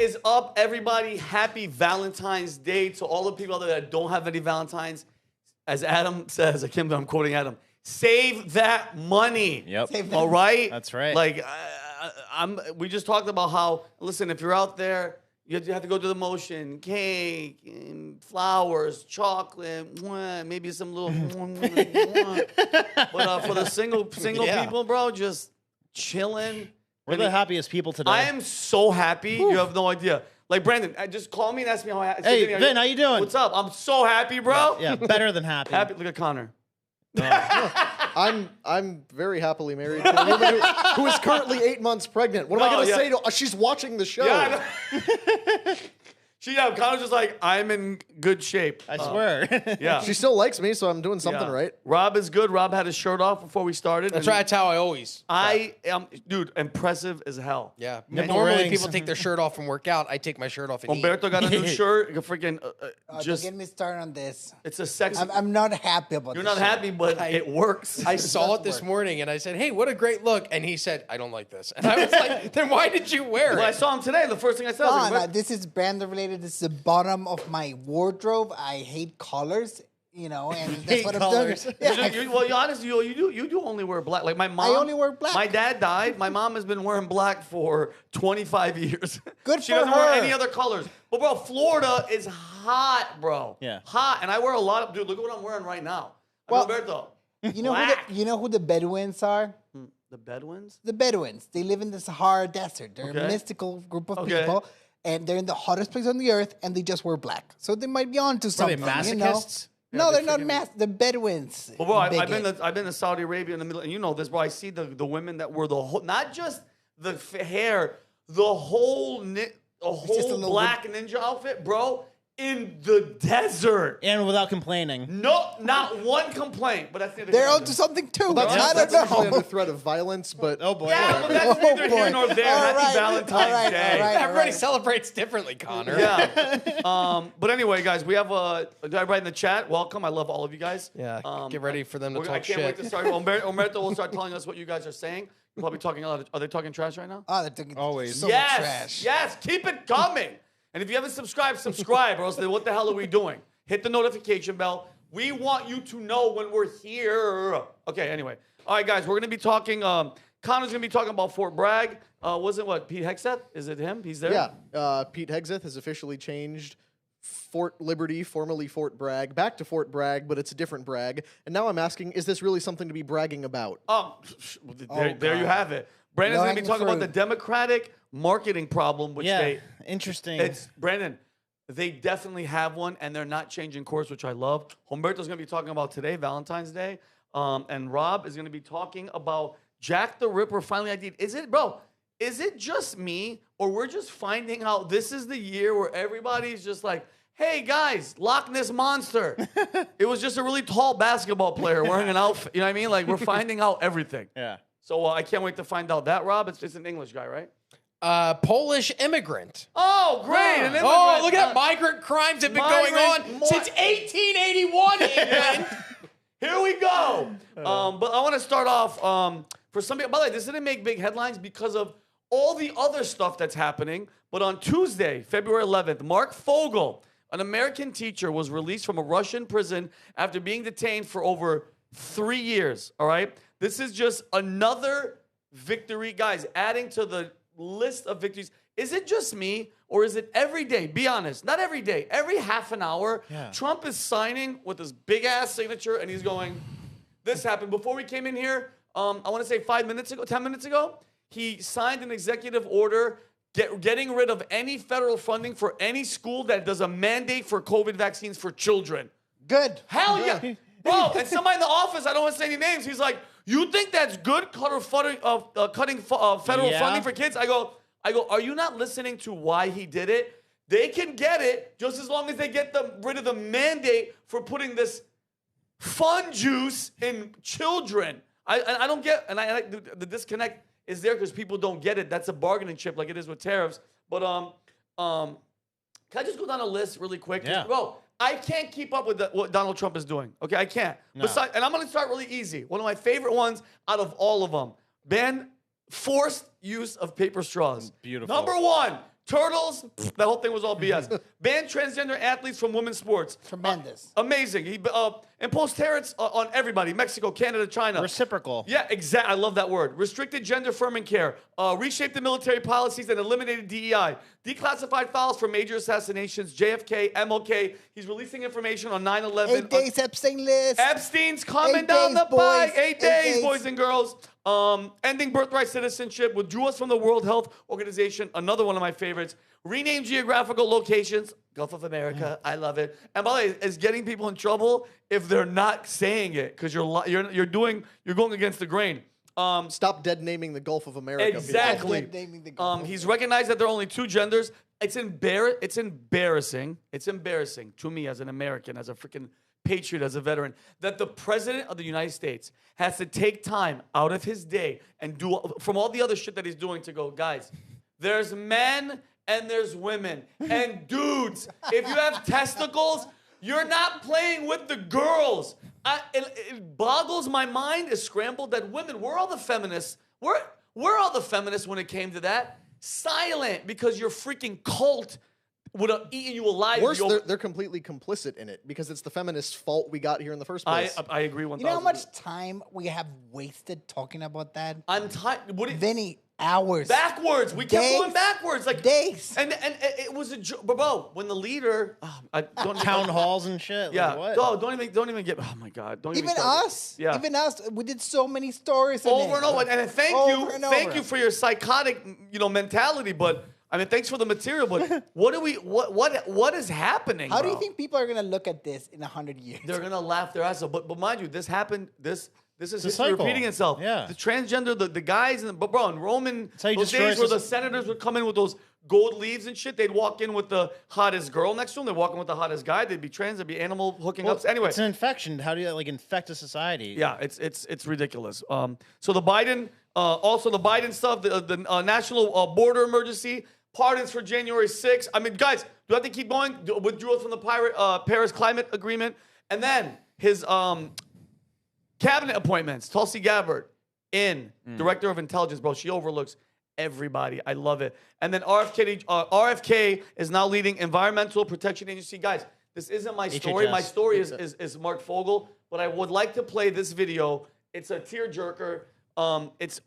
What is up, everybody? Happy Valentine's Day to all the people out there that don't have any Valentines. As Adam says, I'm quoting Adam, save that money. Yep. Save that. All right? That's right. Like, we just talked about how, listen, if you're out there, you have to go through the motion, cake, and flowers, chocolate, mwah, maybe some little mwah. But for the single people, bro, just chilling. We're the happiest people today. I am so happy. You have no idea. Like, Brandon, just call me and ask me how happy. Hey, Vin, how you doing? What's up? I'm so happy, bro. Yeah, better than happy. Happy. Look at Connor. I'm very happily married to a woman who is currently 8 months pregnant. What am I going to say to her? She's watching the show. Yeah, Connor's just like, I'm in good shape. I swear. Yeah. She still likes me, so I'm doing something right. Rob is good. Rob had his shirt off before we started. That's right. That's how I always. I am, dude, impressive as hell. Yeah. Nipple Normally rings. people take their shirt off and work out. I take my shirt off and eat. Humberto got a new shirt. Freaking, Don't just, get me started on this. it's a sexy. I'm not happy about You're this not shit. happy, but it works. I saw it this morning and I said, "Hey, what a great look!" And he said, "I don't like this." And I was like, "Then why did you wear When I it?" saw him today, the first thing I said, I was No, like, no, this is brand related. This is the bottom of my wardrobe. I hate colors, and that's hate what colors. I'm doing. Yeah, well, you honestly, you do only wear black. Like my mom, I only wear black. My dad died. My mom has been wearing black for 25 years. Good She for doesn't wear her. any other colors. But bro, Florida is hot, bro. Yeah. Hot, and I wear a lot of. Dude, look at what I'm wearing right now. Well, Humberto. you know who the Bedouins are? The Bedouins. The Bedouins. They live in the Sahara Desert. They're Okay. a mystical group of Okay. people, and they're in the hottest place on the earth, and they just wear black. So they might be onto Are they something. masochists? No, they're they're not freaking- The Bedouins. Well, bro, I've bigot. been to Saudi Arabia in the middle, and you know this, bro. I see the women that wear the whole, not just the hair, the whole just a whole little black ninja outfit, bro, in the desert. And without complaining. No, not one complaint. But that's the They're onto something too. That's, I that's don't actually know. under threat of violence, but Oh, boy. Yeah, but that's neither here nor there. All Happy right, Valentine's all right, Day. all right. Everybody celebrates differently, Connor. Yeah. But anyway, guys, we have everybody in the chat. Welcome. I love all of you guys. Yeah. Get ready for them to I talk can't shit. wait to start. Humberto will start telling us what you guys are saying. You're probably talking a lot. Are they talking trash right now? Oh, they're talking Always. so much Yes. trash. Yes. Keep it coming. And if you haven't subscribed, subscribe, or else what the hell are we doing? Hit the notification bell. We want you to know when we're here. Okay, anyway. All right, guys, we're going to be talking. Connor's going to be talking about Fort Bragg. Wasn't what? Pete Hegseth? Is it him? He's there? yeah, Pete Hegseth has officially changed Fort Liberty, formerly Fort Bragg, back to Fort Bragg, but it's a different Bragg. And now I'm asking, is this really something to be bragging about? There you have it. Brandon's going to be Low-hanging talking about the fruit. Democratic marketing problem, which Yeah. Interesting. it's Brandon. They definitely have one, and they're not changing course, which I love. Humberto's going to be talking about today, Valentine's Day, and Rob is going to be talking about Jack the Ripper finally ID'd. Is it just me, or we're just finding out this is the year where everybody's just like, hey guys, Loch Ness Monster. It was just a really tall basketball player wearing an outfit. You know what I mean? Like, we're finding out everything. yeah. So I can't wait to find out that, Rob. It's an English guy, right? Polish immigrant. Oh, great. An immigrant. Oh, look at that. Migrant crimes have been going on since 1881, England. Here we go. But I want to start off for some people. By the way, this didn't make big headlines because of all the other stuff that's happening. But on Tuesday, February 11th, Marc Fogel, an American teacher, was released from a Russian prison after being detained for over 3 years. All right? This is just another victory, guys, adding to the list of victories. Is it just me, or is it every day? Be honest. Not every day. Every half an hour, Yeah. Trump is signing with his big-ass signature, and he's going, this happened. Before we came in here, I want to say 10 minutes ago, he signed an executive order getting rid of any federal funding for any school that does a mandate for COVID vaccines for children. Good. Hell yeah. Bro, and somebody in the office, I don't want to say any names, he's like, you think that's good, cutting federal Yeah. funding for kids? I go, are you not listening to why he did it? They can get it just as long as they get rid of the mandate for putting this fun juice in children. I don't get, and the disconnect is there because people don't get it. That's a bargaining chip like it is with tariffs. But can I just go down a list really quick? Yeah. Bro, I can't keep up with what Donald Trump is doing. Okay, I can't. No. And I'm going to start really easy. One of my favorite ones out of all of them. Ban forced use of paper straws. Beautiful. Number one, Turtles, that whole thing was all BS. Ban transgender athletes from women's sports. Tremendous. Amazing. He imposed tariffs on everybody. Mexico, Canada, China. Reciprocal. Yeah, exactly. I love that word. Restricted gender affirming care. Reshaped the military policies and eliminated DEI. Declassified files for major assassinations. JFK, MLK. He's releasing information on 9/11. 8 days Epstein list. Epstein's coming 8 down days, the pike. boys. 8 days, 8 days. boys and girls. Ending birthright citizenship. Withdrew us from the World Health Organization. Another one of my favorites. Renamed geographical locations. Gulf of America. I love it. And by the way, it's getting people in trouble if they're not saying it because you're going against the grain. Stop dead naming the Gulf of America. people. Exactly. Dead naming the Gulf of He's recognized that there are only two genders. It's embarrassing. It's embarrassing to me as an American, as a freaking patriot, as a veteran, that the president of the United States has to take time out of his day and do from all the other shit that he's doing to go, guys, there's men and there's women and dudes. If you have testicles, you're not playing with the girls. It boggles my mind. It's scrambled that women, we're all the feminists. We're all the feminists when it came to that. Silent because your freaking cult would have eaten you alive. Worse, they're completely complicit in it because it's the feminists' fault we got here in the first place. I agree 1,000%. You know how much time we have wasted talking about that? I'm tired. Vinny, hours. Backwards. We kept going Days. backwards. Like Days. And it was a joke. Bro, when the leader I don't Town halls and shit. Yeah. Like, what? No, don't even get oh my God. Don't Even even start. us. Yeah. Even us. We did so many stories on Over it. and over. And thank Over and thank over. you for your psychotic, mentality, but I mean, thanks for the material, but what is happening? How do bro? you think people are gonna look at this in 100 years? They're gonna laugh their ass off? But mind you, this happened. This is history cycle. repeating itself. Yeah. The transgender, the guys, but bro, in Roman how you those destroy days where the soc- senators would come in with those gold leaves and shit, they'd walk in with the hottest girl next to them. They'd walk in with the hottest guy. They'd be trans. There'd be animal hooking ups. Anyway, It's an infection. How do you infect a society? yeah, it's ridiculous. So the Biden, also the Biden stuff, the national border emergency, pardons for January 6th. I mean, guys, do I have to keep going? Withdrew from the Paris Climate Agreement, and then his cabinet appointments. Tulsi Gabbard, director of intelligence, bro. She overlooks everybody. I love it. And then RFK is now leading Environmental Protection Agency. Guys, this isn't my story. HHS. My story is Marc Fogel, but I would like to play this video. It's a tearjerker. It's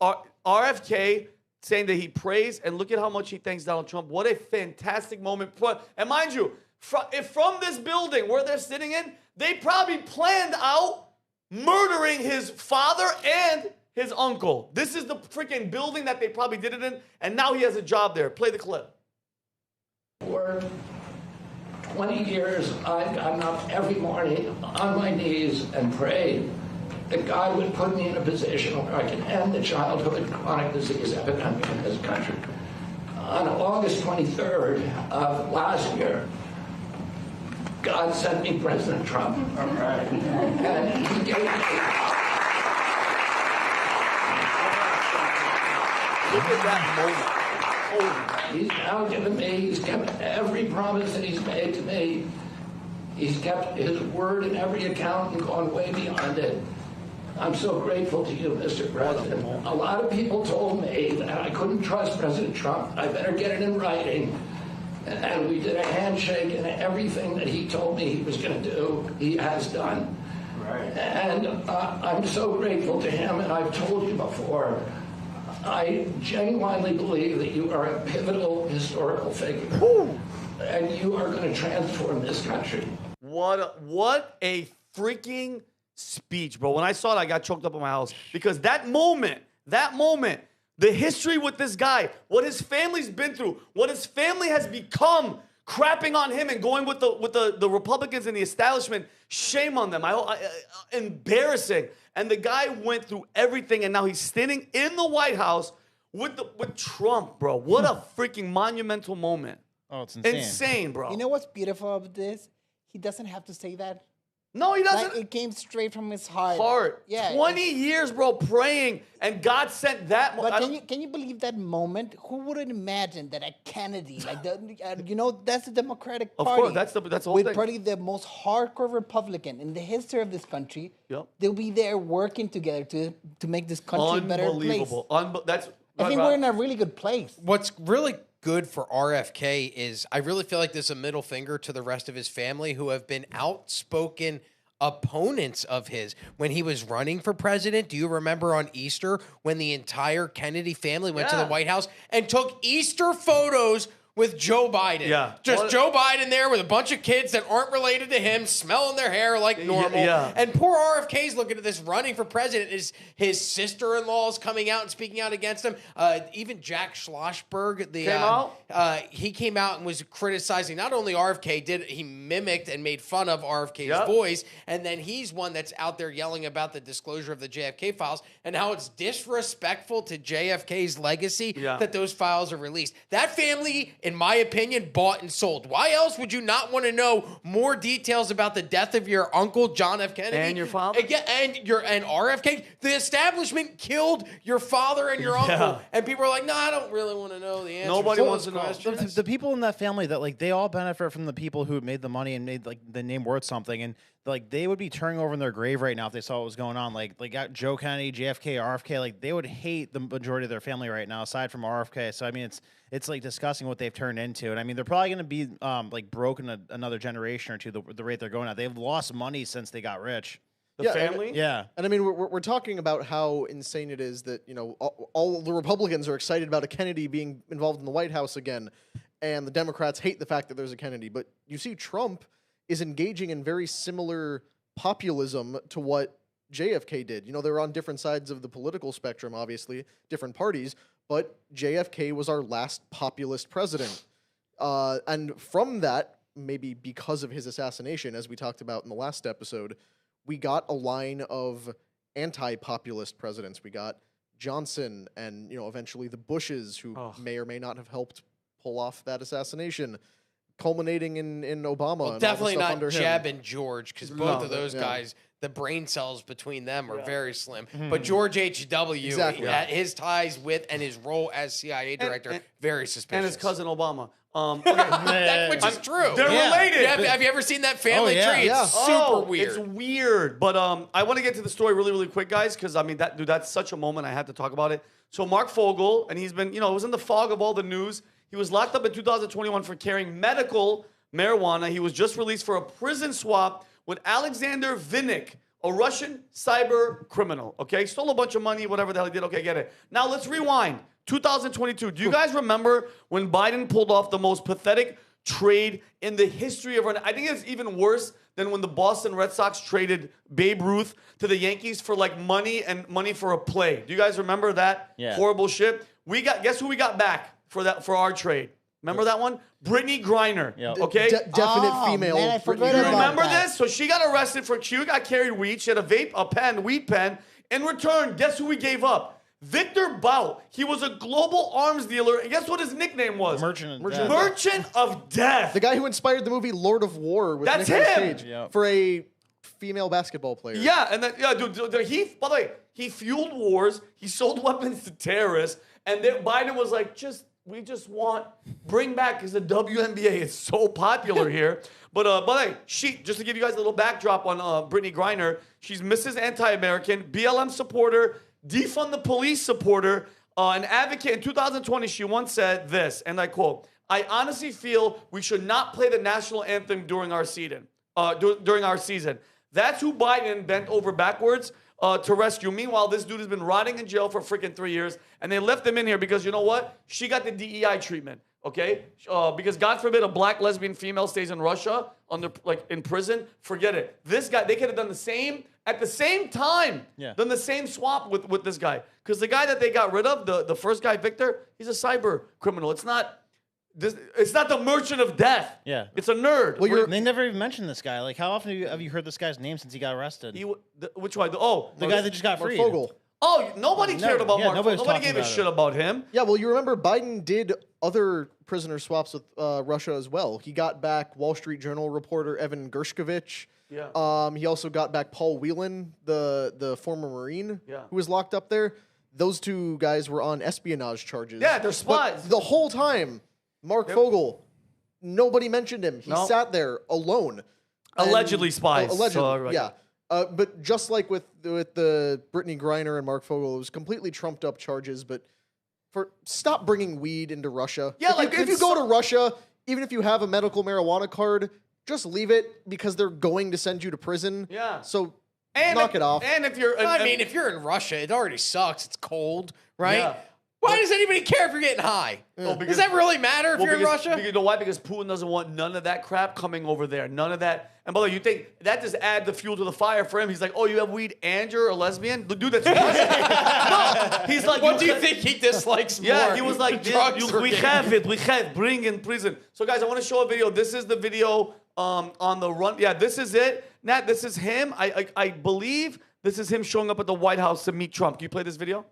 RFK saying that he prays, and look at how much he thanks Donald Trump. What a fantastic moment. And mind you, if from this building where they're sitting in, they probably planned out murdering his father and his uncle. This is the freaking building that they probably did it in, and now he has a job there. Play the clip. For 20 years, I've gotten up every morning on my knees and prayed that God would put me in a position where I can end the childhood chronic disease epidemic in this country. On August 23rd of last year, God sent me President Trump. All right. And he gave me... Look at that moment. He's now given me, he's kept every promise that he's made to me. He's kept his word in every account and gone way beyond it. I'm so grateful to you, Mr. President. A lot of people told me that I couldn't trust President Trump. I better get it in writing. And we did a handshake, and everything that he told me he was going to do, he has done. Right. And I'm so grateful to him, and I've told you before, I genuinely believe that you are a pivotal historical figure. Woo. And you are going to transform this country. What a freaking speech, bro. When I saw it, I got choked up in my house because that moment, the history with this guy, what his family's been through, what his family has become, crapping on him and going with the Republicans and the establishment. Shame on them. Embarrassing. And the guy went through everything, and now he's standing in the White House with Trump, bro. What a freaking monumental moment. Oh, it's insane. Insane, bro. You know what's beautiful about this? He doesn't have to say that. No, he doesn't. Like, it came straight from his heart. Yeah. 20 years, bro, praying, and God sent that. But can you believe that moment? Who wouldn't imagine that a Kennedy, like that's the Democratic Party. Of course, that's the whole with thing. probably the most hardcore Republican in the history of this country. Yep. They'll be there working together to make this country a better place. Unbelievable. I think we're in a really good place. What's really good for RFK is I really feel like this is a middle finger to the rest of his family who have been outspoken opponents of his. When he was running for president, do you remember on Easter when the entire Kennedy family went to the White House and took Easter photos with Joe Biden? Yeah. Just Joe Biden there with a bunch of kids that aren't related to him, smelling their hair like normal. Yeah. And poor RFK's looking at this running for president. His sister-in-law is coming out and speaking out against him. Even Jack Schlossberg, he came out and was criticizing not only RFK, he mimicked and made fun of RFK's voice, and then he's one that's out there yelling about the disclosure of the JFK files and how it's disrespectful to JFK's legacy that those files are released. That family, in my opinion, bought and sold. Why else would you not want to know more details about the death of your uncle, John F. Kennedy? And your father? And RFK? The establishment killed your father and your uncle. And people are like, no, I don't really want to know the answer. Nobody wants to know. The people in that family that like they all benefit from the people who made the money and made like the name worth something, and like they would be turning over in their grave right now if they saw what was going on. Like Joe Kennedy, JFK, RFK, like they would hate the majority of their family right now, aside from RFK. So I mean, it's like disgusting what they've turned into, and I mean they're probably going to be like broken another generation or two. The rate they're going at, they've lost money since they got rich. The family? And I mean, we're talking about how insane it is that, you know, all the Republicans are excited about a Kennedy being involved in the White House again, and the Democrats hate the fact that there's a Kennedy. But you see Trump is engaging in very similar populism to what JFK did. You know, they're on different sides of the political spectrum, obviously, different parties, but JFK was our last populist president. And from that, maybe because of his assassination, as we talked about in the last episode, we got a line of anti-populist presidents. We got Johnson and, you know, eventually the Bushes, who may or may not have helped pull off that assassination, culminating in Obama. Well, and definitely all the stuff not under Jeb him. and George, because both of those guys, the brain cells between them are very slim. But George H.W., his ties with and his role as CIA director, very suspicious. And his cousin Obama. Which is true. They're related. Yeah, have you ever seen that family tree? It's super weird. It's weird. But I want to get to the story really, really quick, guys, because I mean, that's such a moment. I had to talk about it. So Marc Fogel, and he's been, you know, it was in the fog of all the news. He was locked up in 2021 for carrying medical marijuana. He was just released for a prison swap with Alexander Vinne, a Russian cyber criminal. Okay, stole a bunch of money, whatever the hell he did. Okay, get it. Now let's rewind. 2022. Do you guys remember when Biden pulled off the most pathetic trade in the history of our... I think it's even worse than when the Boston Red Sox traded Babe Ruth to the Yankees for like money for a play. Do you guys remember that horrible shit? Guess who we got back for our trade? Remember that one? Brittany Griner. Yep. Okay? Definite female. Man, I Brittany forgot You Griner. about remember that. this? So she got arrested she got carried weed. She had a weed pen. In return, guess who we gave up? Victor Bout. He was a global arms dealer. And guess what his nickname was? Merchant of Death. The guy who inspired the movie Lord of War with That's Nicolas him! Cage Yep. for a female basketball player. Yeah, and then, dude, by the way, he fueled wars. He sold weapons to terrorists. And then Biden was like, we just want, bring back, because the WNBA is so popular here. But by the way, just to give you guys a little backdrop on Brittany Griner, she's Mrs. Anti-American, BLM supporter, defund the police supporter, an advocate. In 2020, she once said this, and I quote, "I honestly feel we should not play the national anthem during our season. That's who Biden bent over backwards to rescue. Meanwhile, this dude has been rotting in jail for freaking 3 years, and they left him in here because you know what? She got the DEI treatment, okay? Because God forbid a black lesbian female stays in Russia in prison. Forget it. This guy, they could have done the same at the same time. Done the same swap with this guy. Because the guy that they got rid of, the first guy, Victor, he's a cyber criminal. It's not the Merchant of Death. Yeah. It's a nerd. Well, they never even mentioned this guy. Like, how often have you heard this guy's name since he got arrested? Which one? The guy that just got Marc freed. Fogel. Oh, nobody cared about Marc Fogel. nobody was Nobody talking gave a about shit about him. Yeah, well, you remember Biden did other prisoner swaps with Russia as well. He got back Wall Street Journal reporter Evan Gershkovich. Yeah. He also got back Paul Whelan, the former Marine who was locked up there. Those two guys were on espionage charges. Yeah, they're spies. But the whole time, Marc Fogel, nobody mentioned him. He No. sat there alone. Allegedly spies. Allegedly, yeah. But just like with the Brittany Griner and Marc Fogel, it was completely trumped up charges. But stop bringing weed into Russia. Yeah, if you go to Russia, even if you have a medical marijuana card, just leave it because they're going to send you to prison. Yeah. So knock it off. And if you're, if you're in Russia, it already sucks. It's cold, right? Yeah. Why does anybody care if you're getting high? Does that really matter if you're in Russia? Because, you know why? Because Putin doesn't want none of that crap coming over there. None of that. And by the way, you think that just add the fuel to the fire for him? He's like, oh, you have weed and you're a lesbian? The dude that's no. He's like, what do you think he dislikes more? Yeah, he was like, we have it. We have. Bring in prison. So guys, I want to show a video. This is the video on the run. Yeah, this is it. Nat, this is him. I believe this is him showing up at the White House to meet Trump. Can you play this video?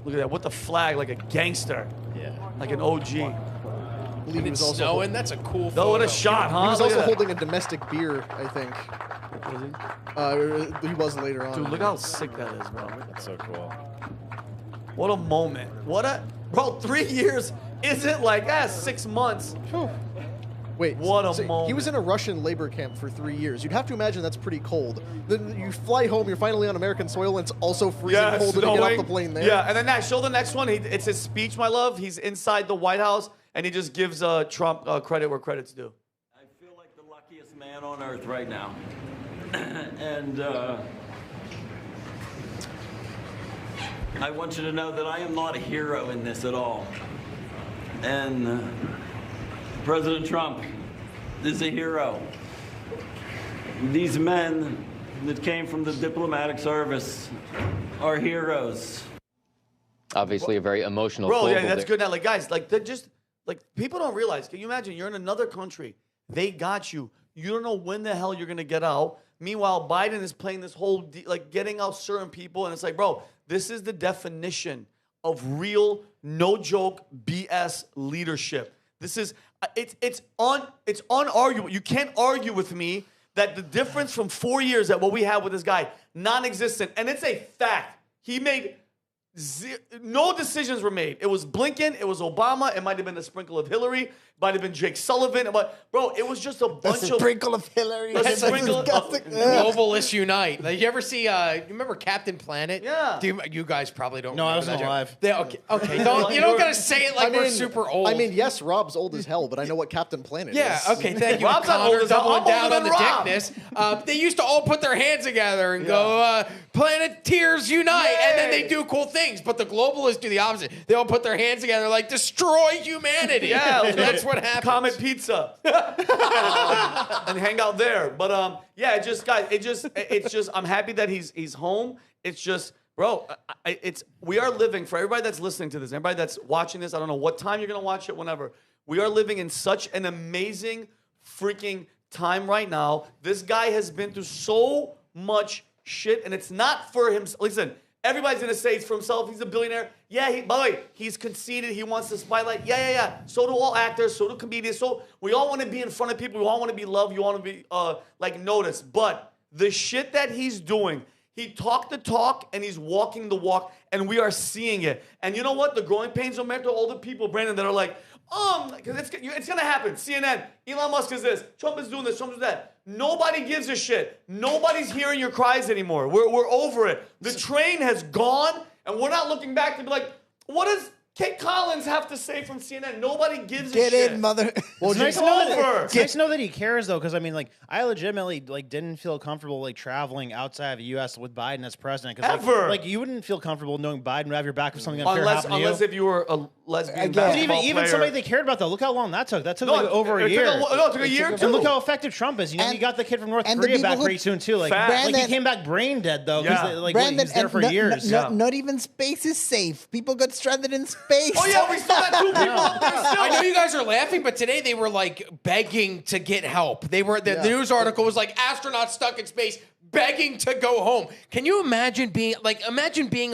Look at that, with the flag, like a gangster. Yeah. Like an OG. I believe he was also snowing. That's a cool photo. Oh, what a shot, huh? He was also holding a domestic beer, I think. He was later on. Dude, look how sick that is, bro. That's so cool. What a moment. Bro, 3 years isn't like, 6 months. Whew. Wait, what a moment. He was in a Russian labor camp for 3 years. You'd have to imagine that's pretty cold. Then you fly home, you're finally on American soil, and it's also freezing cold to get off the plane there. Yeah, and then show the next one. It's his speech, my love. He's inside the White House, and he just gives Trump credit where credit's due. I feel like the luckiest man on earth right now. And I want you to know that I am not a hero in this at all. And President Trump is a hero. These men that came from the diplomatic service are heroes. Obviously, a very emotional. Bro, yeah, that's good. Now, like, guys, like, they're just like, people don't realize. Can you imagine? You're in another country. They got you. You don't know when the hell you're gonna get out. Meanwhile, Biden is playing this whole like getting out certain people, and it's like, bro, this is the definition of real, no joke, BS leadership. This is it's unarguable. You can't argue with me that the difference from 4 years at what we have with this guy, non-existent, and it's a fact. He made no decisions were made. It was Blinken, it was Obama, it might have been a sprinkle of Hillary, might have been Jake Sullivan, but bro, it was just a bunch of sprinkle of Hillary. That's a sprinkle of Globalists Unite. Like, you ever see? You remember Captain Planet? Yeah. You guys probably don't. No, I remember wasn't that alive. Okay. You don't gotta say it like we're super old. I mean, yes, Rob's old as hell, but I know what Captain Planet is. Yeah, okay, thank you. Rob's not Connor old as hell. doubling I'm down older on the than Rob. dickness. They used to all put their hands together and go, Planeteers Unite, and then they do cool things. But the globalists do the opposite. They all put their hands together like, destroy humanity. Yeah, that's what happens. Comet Pizza. And hang out there. But yeah, it's just I'm happy that he's home. It's just, bro, we are living, for everybody that's listening to this, everybody that's watching this, I don't know what time you're gonna watch it, whenever. We are living in such an amazing freaking time right now. This guy has been through so much shit, and it's not for him. Listen, everybody's gonna say it's for himself. He's a billionaire. Yeah, by the way, he's conceited. He wants the spotlight. Yeah. So do all actors. So do comedians. So we all want to be in front of people. We all want to be loved. You want to be like noticed. But the shit that he's doing, he talked the talk and he's walking the walk, and we are seeing it. And you know what? The growing pains, Humberto, all the people, Brandon, that are like, because it's gonna happen. CNN, Elon Musk is this. Trump is doing this. Trump is that. Nobody gives a shit. Nobody's hearing your cries anymore. We're over it. The train has gone, and we're not looking back to be like, what does Kate Collins have to say from CNN? Nobody gives a shit. Get in, mother. Well, it's nice over. It's nice to know that he cares, though, because I mean, like, I legitimately didn't feel comfortable traveling outside of the U.S. with Biden as president. Ever. Like, you wouldn't feel comfortable knowing Biden would have your back if something unfair happened to you. Unless if you were a lesbian Again. basketball Even player. somebody they cared about, though. Look how long that took. That took over a year. It took a year too. And look how effective Trump is. You know, And- he got the kid from North and the Korea people back who- pretty soon too. Like, Fact. like he came back brain dead though. Yeah. Like Brandon, he's there and for years. not even space is safe. People got stranded in space. Oh yeah, we still got 2 people up there still. I know you guys are laughing, but today they were like begging to get help. The news article was like astronauts stuck in space begging to go home. Can you imagine being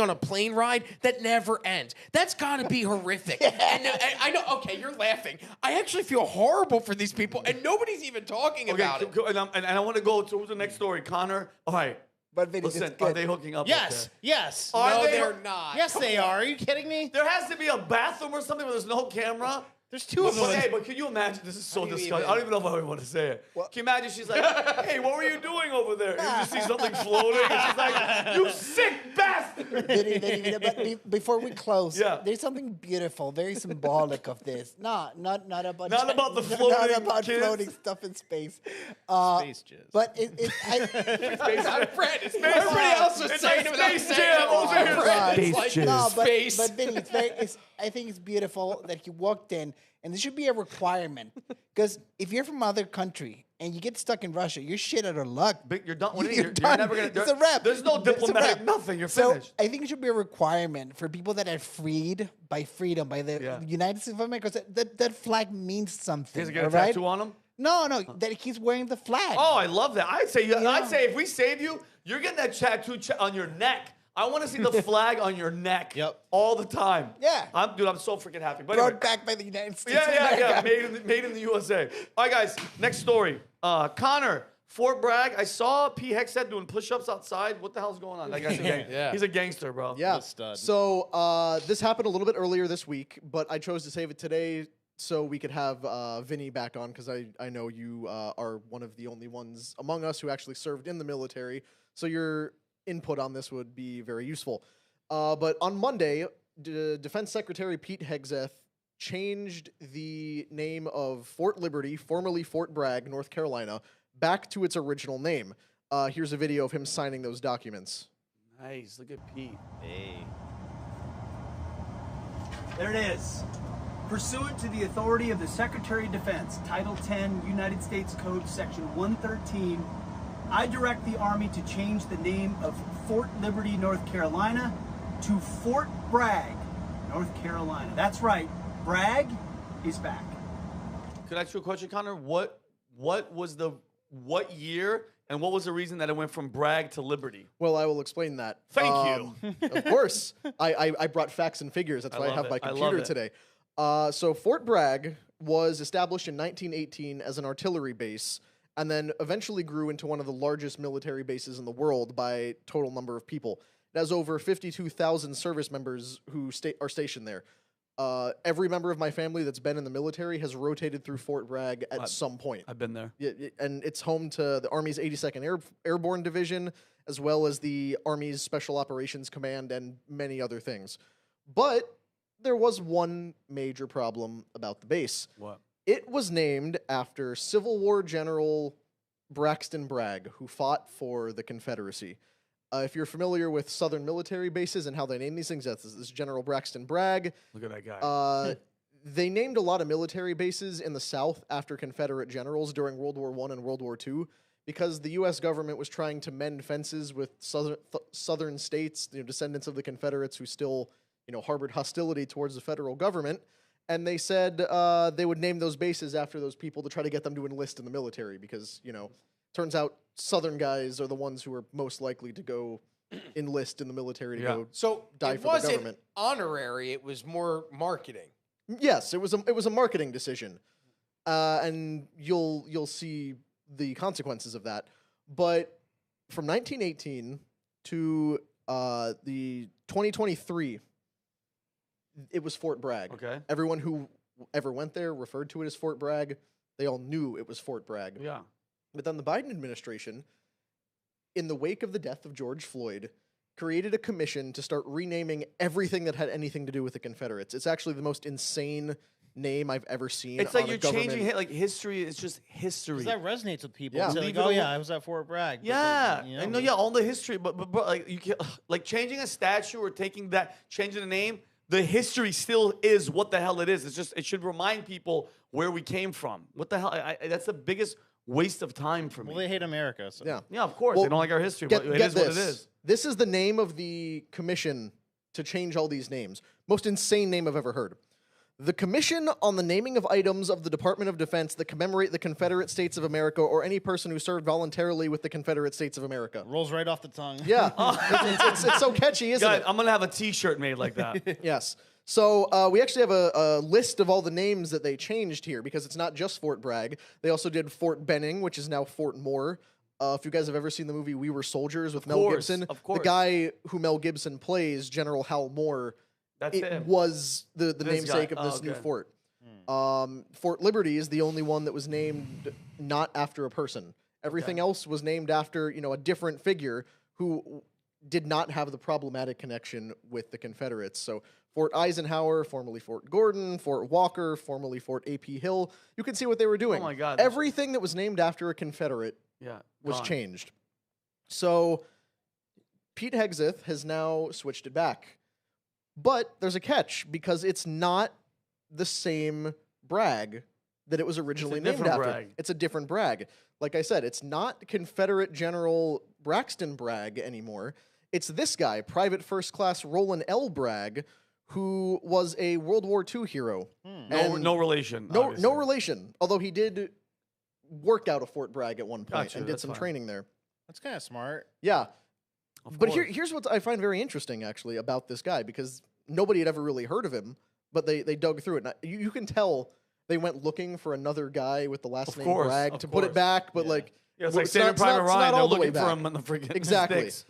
on a plane ride that never ends? That's got to be horrific. And I know. Okay, you're laughing. I actually feel horrible for these people, and nobody's even talking about it. And I want to go to the next story, Connor. All right. But Vinny, Listen, it's are good. they hooking up? Yes, up yes. Are No, they? they're not. Yes, they are. Are you kidding me? There has to be a bathroom or something where there's no camera. There's two of them. But, hey, but can you imagine? This is so disgusting. I don't even know if I want to say it. Can you imagine? She's like, "Hey, what were you doing over there?" And you just see something floating, and she's like, "You sick bastard!" Vinny, but before we close, Yeah. there's something beautiful, very symbolic of this. Not about Not about the floating not about kids. floating stuff in space. Space jizz. But Everybody else was It's saying like it without Space saying Jam it. over here. Fred, Space it's like Jam. no, space. but Vinny, I think it's beautiful that he walked in, and this should be a requirement. Because if you're from other country and you get stuck in Russia, you're shit out of luck. But you're done. You're You're done. never gonna. It's a wrap. There's no It's a diplomatic wrap. nothing. You're So finished. I think it should be a requirement for people that are freed by freedom, by the United States of America. That flag means something. He has to get a all right? tattoo on him. No, that he's wearing the flag. Oh, I love that. I'd say if we save you, you're getting that tattoo on your neck. I want to see the flag on your neck. Yep. All the time. Yeah. I'm so freaking happy. But Brought anyway. back by the United States. of Yeah. America. Made in the USA. All right, guys. Next story. Connor, Fort Bragg. I saw P. Hexet doing push-ups outside. What the hell's going on? That guy's a gangster. Yeah. He's a gangster, bro. Yeah. What a stud. So this happened a little bit earlier this week, but I chose to save it today so we could have Vinny back on because I know you are one of the only ones among us who actually served in the military. So your input on this would be very useful. But on Monday, Defense Secretary Pete Hegseth changed the name of Fort Liberty, formerly Fort Bragg, North Carolina, back to its original name. Here's a video of him signing those documents. Nice. Look at Pete. Hey. There it is. Pursuant to the authority of the Secretary of Defense, Title 10, United States Code, Section 113, I direct the Army to change the name of Fort Liberty, North Carolina to Fort Bragg, North Carolina. That's right, Bragg is back. Could I ask you a question, Connor? What year and what was the reason that it went from Bragg to Liberty? Well, I will explain that. Thank you. Of course. I brought facts and figures. That's why I have my computer today. So Fort Bragg was established in 1918 as an artillery base and then eventually grew into one of the largest military bases in the world by total number of people. It has over 52,000 service members who are stationed there. Every member of my family that's been in the military has rotated through Fort Bragg at some point. I've been there. Yeah, and it's home to the Army's 82nd Airborne Division, as well as the Army's Special Operations Command and many other things. But there was one major problem about the base. What? It was named after Civil War General Braxton Bragg, who fought for the Confederacy. If you're familiar with Southern military bases and how they name these things, this is General Braxton Bragg. Look at that guy. They named a lot of military bases in the South after Confederate generals during World War I and World War II because the U.S. government was trying to mend fences with southern states, descendants of the Confederates who still harbored hostility towards the federal government. And they said they would name those bases after those people to try to get them to enlist in the military because, turns out Southern guys are the ones who are most likely to go enlist in the military to go die for the government. Honorary, it was more marketing. Yes, it was a marketing decision. And you'll see the consequences of that. But from 1918 to the 2023, it was Fort Bragg. Okay. Everyone who ever went there referred to it as Fort Bragg. They all knew it was Fort Bragg. Yeah. But then the Biden administration, in the wake of the death of George Floyd, created a commission to start renaming everything that had anything to do with the Confederates. It's actually the most insane name I've ever seen. It's like on a you're government. changing like history. It's just history. Because that resonates with people. Yeah. It's Leave like, it oh yeah, alone. I was at Fort Bragg. But, Yeah, you know, I know. Yeah, all the history, but like you can't, like changing a statue or changing the name. The history still is what the hell it is. It's just it should remind people where we came from. What the hell? That's the biggest waste of time for me. Well, they hate America. So. Yeah. Yeah, of course Well, they don't like our history, but it is what it is. This is the name of the commission to change all these names. Most insane name I've ever heard. The Commission on the Naming of Items of the Department of Defense that commemorate the Confederate States of America or any person who served voluntarily with the Confederate States of America. Rolls right off the tongue. Yeah. it's so catchy, isn't Guys, it? I'm gonna have a T-shirt made like that. Yes. So we actually have a list of all the names that they changed here because it's not just Fort Bragg. They also did Fort Benning, which is now Fort Moore. If you guys have ever seen the movie We Were Soldiers with Mel Gibson, the guy who Mel Gibson plays, General Hal Moore, That's him. was the This namesake guy. of this new fort. Fort Liberty is the only one that was named not after a person. Everything else was named after, a different figure who did not have the problematic connection with the Confederates. So Fort Eisenhower, formerly Fort Gordon, Fort Walker, formerly Fort A.P. Hill. You can see what they were doing. Oh my God. Everything that was named after a Confederate was changed. So Pete Hegseth has now switched it back. But there's a catch, because it's not the same Bragg that it was originally named after. Bragg. It's a different Bragg. Like I said, it's not Confederate General Braxton Bragg anymore. It's this guy, Private First Class Roland L. Bragg, who was a World War II hero. No relation. No relation. Although he did work out of Fort Bragg at one point and did some training there. That's kind of smart. Yeah. But here's what I find very interesting, actually, about this guy, because nobody had ever really heard of him, but they dug through it. Now, you can tell they went looking for another guy with the last name Bragg to put it back, but it's like Saving Private Ryan. They're looking for him in the freaking exactly. sticks.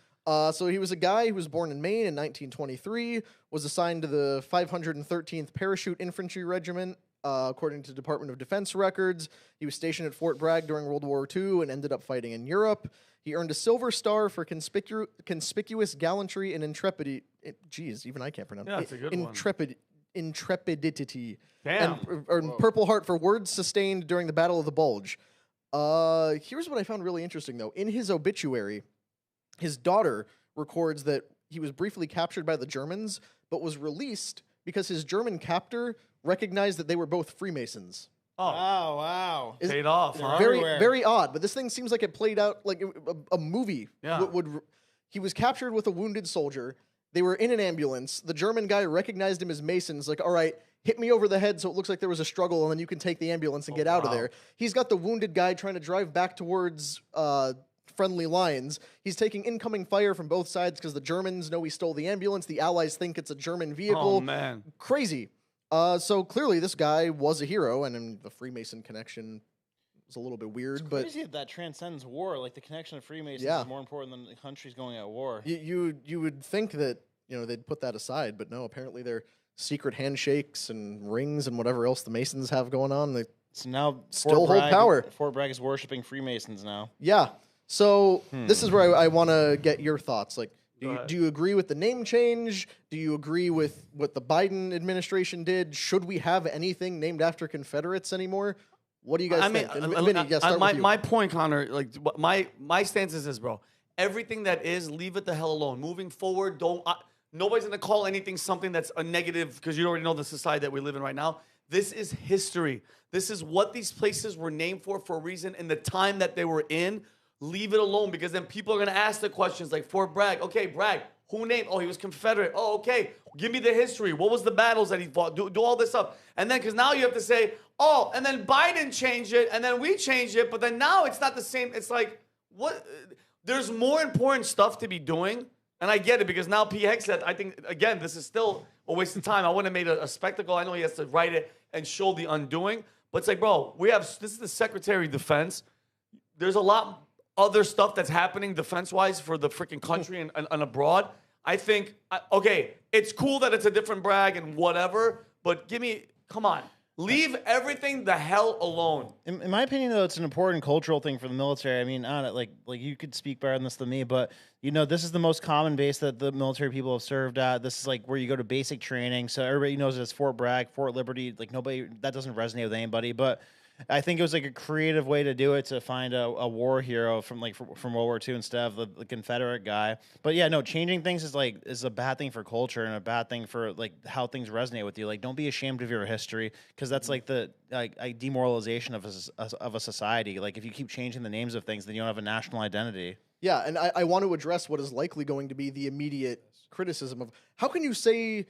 So he was a guy who was born in Maine in 1923, was assigned to the 513th Parachute Infantry Regiment, according to Department of Defense records. He was stationed at Fort Bragg during World War II and ended up fighting in Europe. He earned a Silver Star for conspicuous gallantry and intrepidity. Geez, even I can't pronounce it. Yeah, that's a good one. Intrepidity. Damn. And Purple Heart for words sustained during the Battle of the Bulge. Here's what I found really interesting, though. In his obituary, his daughter records that he was briefly captured by the Germans, but was released because his German captor recognized that they were both Freemasons. Oh, wow. Paid off, huh? Very odd, but this thing seems like it played out like a movie. Yeah. He was captured with a wounded soldier. They were in an ambulance. The German guy recognized him as Masons, like, all right, hit me over the head so it looks like there was a struggle, and then you can take the ambulance and get out of there. He's got the wounded guy trying to drive back towards friendly lines. He's taking incoming fire from both sides because the Germans know he stole the ambulance. The Allies think it's a German vehicle. Oh, man. Crazy. So clearly this guy was a hero, and the Freemason connection was a little bit weird. It's but crazy that transcends war. Like, the connection of Freemasons is more important than the countries going at war. You would think that they'd put that aside, but no. Apparently, they're secret handshakes and rings and whatever else the Masons have going on. They So now still hold power. Fort Bragg is worshiping Freemasons now. Yeah. So this is where I want to get your thoughts. Like, do you agree with the name change? Do you agree with what the Biden administration did? Should we have anything named after Confederates anymore? What do you guys think? And my point, Connor, like my stance is this, bro. Everything that is, leave it the hell alone. Moving forward, nobody's gonna call anything something that's a negative because you already know the society that we live in right now. This is history. This is what these places were named for a reason in the time that they were in. Leave it alone, because then people are going to ask the questions like Fort Bragg. Okay, Bragg, who named? Oh, he was Confederate. Oh, okay. Give me the history. What was the battles that he fought? Do all this stuff. And then, because now you have to say, oh, and then Biden changed it, and then we changed it, but then now it's not the same. It's like, what? There's more important stuff to be doing, and I get it, because now P. Hegseth, I think, again, this is still a waste of time. I wouldn't have made a spectacle. I know he has to write it and show the undoing, but it's like, bro, this is the Secretary of Defense. There's a lot other stuff that's happening defense-wise for the freaking country and abroad. I think, okay, it's cool that it's a different Bragg and whatever, but come on. Leave everything the hell alone. In my opinion, though, it's an important cultural thing for the military. I mean, like you could speak better on this than me, but this is the most common base that the military people have served at. This is like where you go to basic training, so everybody knows it's Fort Bragg, Fort Liberty. Like that doesn't resonate with anybody, but I think it was like a creative way to do it, to find a war hero from World War II instead of the Confederate guy. But yeah, no, changing things is a bad thing for culture and a bad thing for like how things resonate with you. Like, don't be ashamed of your history, because that's like the demoralization of a society. Like, if you keep changing the names of things, then you don't have a national identity. Yeah, and I want to address what is likely going to be the immediate criticism of how can you say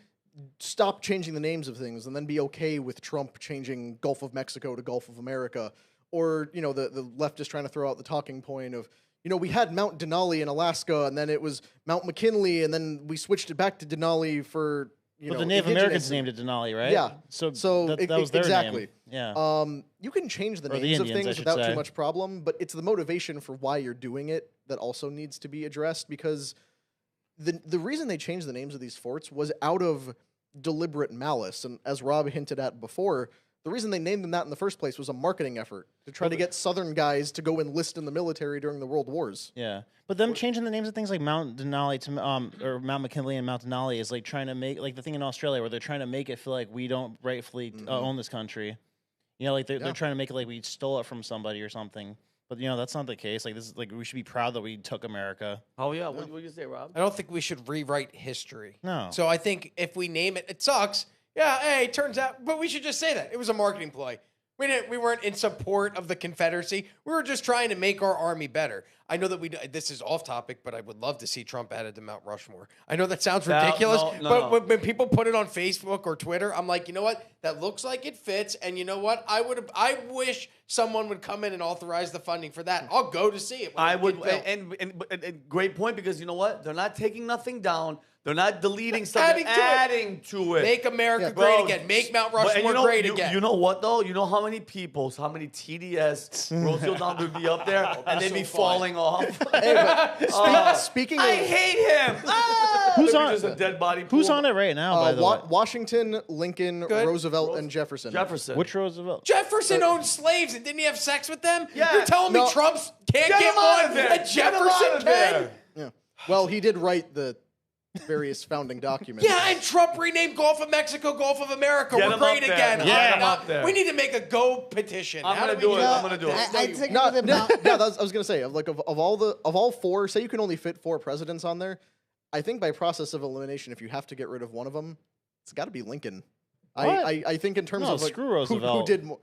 stop changing the names of things and then be okay with Trump changing Gulf of Mexico to Gulf of America, or the left is trying to throw out the talking point of we had Mount Denali in Alaska and then it was Mount McKinley and then we switched it back to Denali for but the Native Americans named it Denali, right? Yeah. So that was their exactly. name. Yeah. You can change the Or the names of Indians, things I should without say. too much problem, but it's the motivation for why you're doing it that also needs to be addressed, because the reason they changed the names of these forts was out of deliberate malice. And as Rob hinted at before, The reason they named them that in the first place was a marketing effort to try to get Southern guys to go enlist in the military during the World Wars. Yeah, but them changing the names of things like Mount Denali to or Mount McKinley and Mount Denali is like trying to make like the thing in Australia where they're trying to make it feel like we don't rightfully own this country. You know, like they're trying to make it like we stole it from somebody or something. But you know that's not the case. Like this is like we should be proud that we took America. Oh yeah, what do you say, Rob? I don't think we should rewrite history. No. So I think if we name it, it sucks. Yeah, hey, turns out, but we should just say that it was a marketing ploy. We weren't in support of the Confederacy. We were just trying to make our army better. I know that this is off topic, but I would love to see Trump added to Mount Rushmore. I know that sounds ridiculous, but when people put it on Facebook or Twitter, I'm like, you know what? That looks like it fits, and you know what? I wish someone would come in and authorize the funding for that. I'll go to see it. I would, and great point, because you know what? They're not taking nothing down. They're not deleting something. Adding to it. Make America great again. Make Mount Rushmore great again. You know what though? You know how many people, how many TDS Roosevelt Down would be up there and they'd be falling off. Speaking of, I hate him. Who's on? Just a dead body. Who's on it right now? By the way, Washington, Lincoln, Roosevelt, and Jefferson. which Roosevelt? Jefferson owned slaves and didn't he have sex with them? Yeah. You're telling me Trump can't get one and Jefferson can? Yeah. Well, he did write the various founding documents. Yeah, and Trump renamed Gulf of Mexico Gulf of America. Get We're him great up there. again. Get him up there. We need to make a go petition. I'm How gonna do we do it. that? I'm gonna do it. I'd say No, the no, Mount. yeah, I was gonna say like of all four, say you can only fit 4 presidents on there. I think by process of elimination, if you have to get rid of one of them, it's got to be Lincoln. I think in terms No, of like, screw who Roosevelt. did more.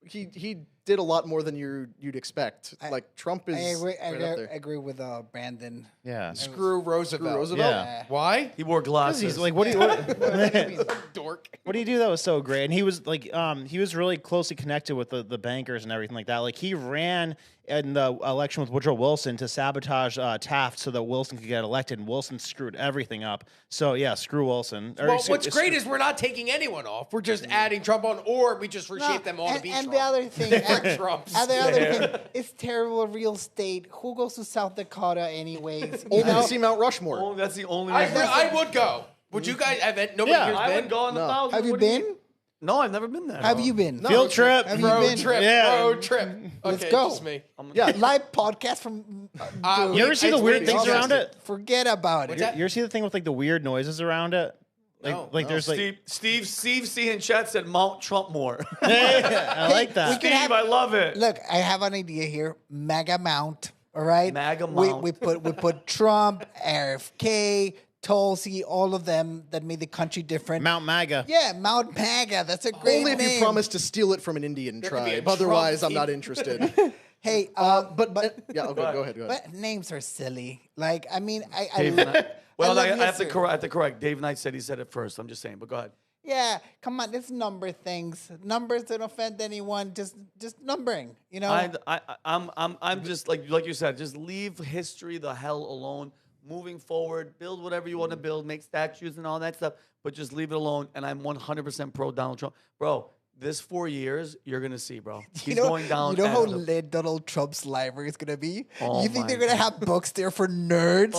He did a lot more than you'd expect. Like Trump is. I right up there. agree with Brandon. Yeah. Screw Roosevelt. Roosevelt? Yeah. Why? He wore glasses. He's like, what do you? Dork. What do you do that was so great? And he was like, he was really closely connected with the bankers and everything like that. Like he ran in the election with Woodrow Wilson to sabotage Taft so that Wilson could get elected, and Wilson screwed everything up. So yeah, screw Wilson. Well, what's great is we're not taking anyone off. We're just adding Trump on, or we just reshape them all to be and Trump. the other thing, Trumps. and the other thing, it's terrible real estate. Who goes to South Dakota anyways? Only to see Mount Rushmore. Oh, that's the only. I would go. Would you guys? Nobody here's I been? would go on the thousands. Have you What do been? No, I've never been there. Have you been? field trip? Have you Road been? trip. Yeah. Road trip. Let's Okay, go. just me. Yeah. Live podcast from. You ever see the weird things around it? Forget about it. What's that? You ever see the thing with like the weird noises around it? Like, No. like there's like, Steve C in chat said Mount Trumpmore. I like that. we can have- I love it. Look, I have an idea here. MAGA Mount. All right. MAGA We Mount. put Trump, RFK, Tulsi, all of them that made the country different. Mount MAGA. Yeah, Mount MAGA. That's a great Only if name. you promise to steal it from an Indian could be a tribe. Otherwise, Trump I'm not team. interested. Hey, But yeah, okay, go ahead. but names are silly. Like, I mean, I Dave love, Knight. Well, love I have to history. correct. Dave Knight said he said it first. I'm just saying, but go ahead. Yeah, come on, it's number things. Numbers don't offend anyone. Just numbering. You know. I'm just like you said. Just leave history the hell alone. Moving forward, build whatever you want to build, make statues and all that stuff, but just leave it alone. And I'm 100% pro Donald Trump, bro. This 4 years, you're gonna see, bro. He's going down. You know how as a- lit Donald Trump's library is gonna be? Oh You think my they're gonna have books there for nerds?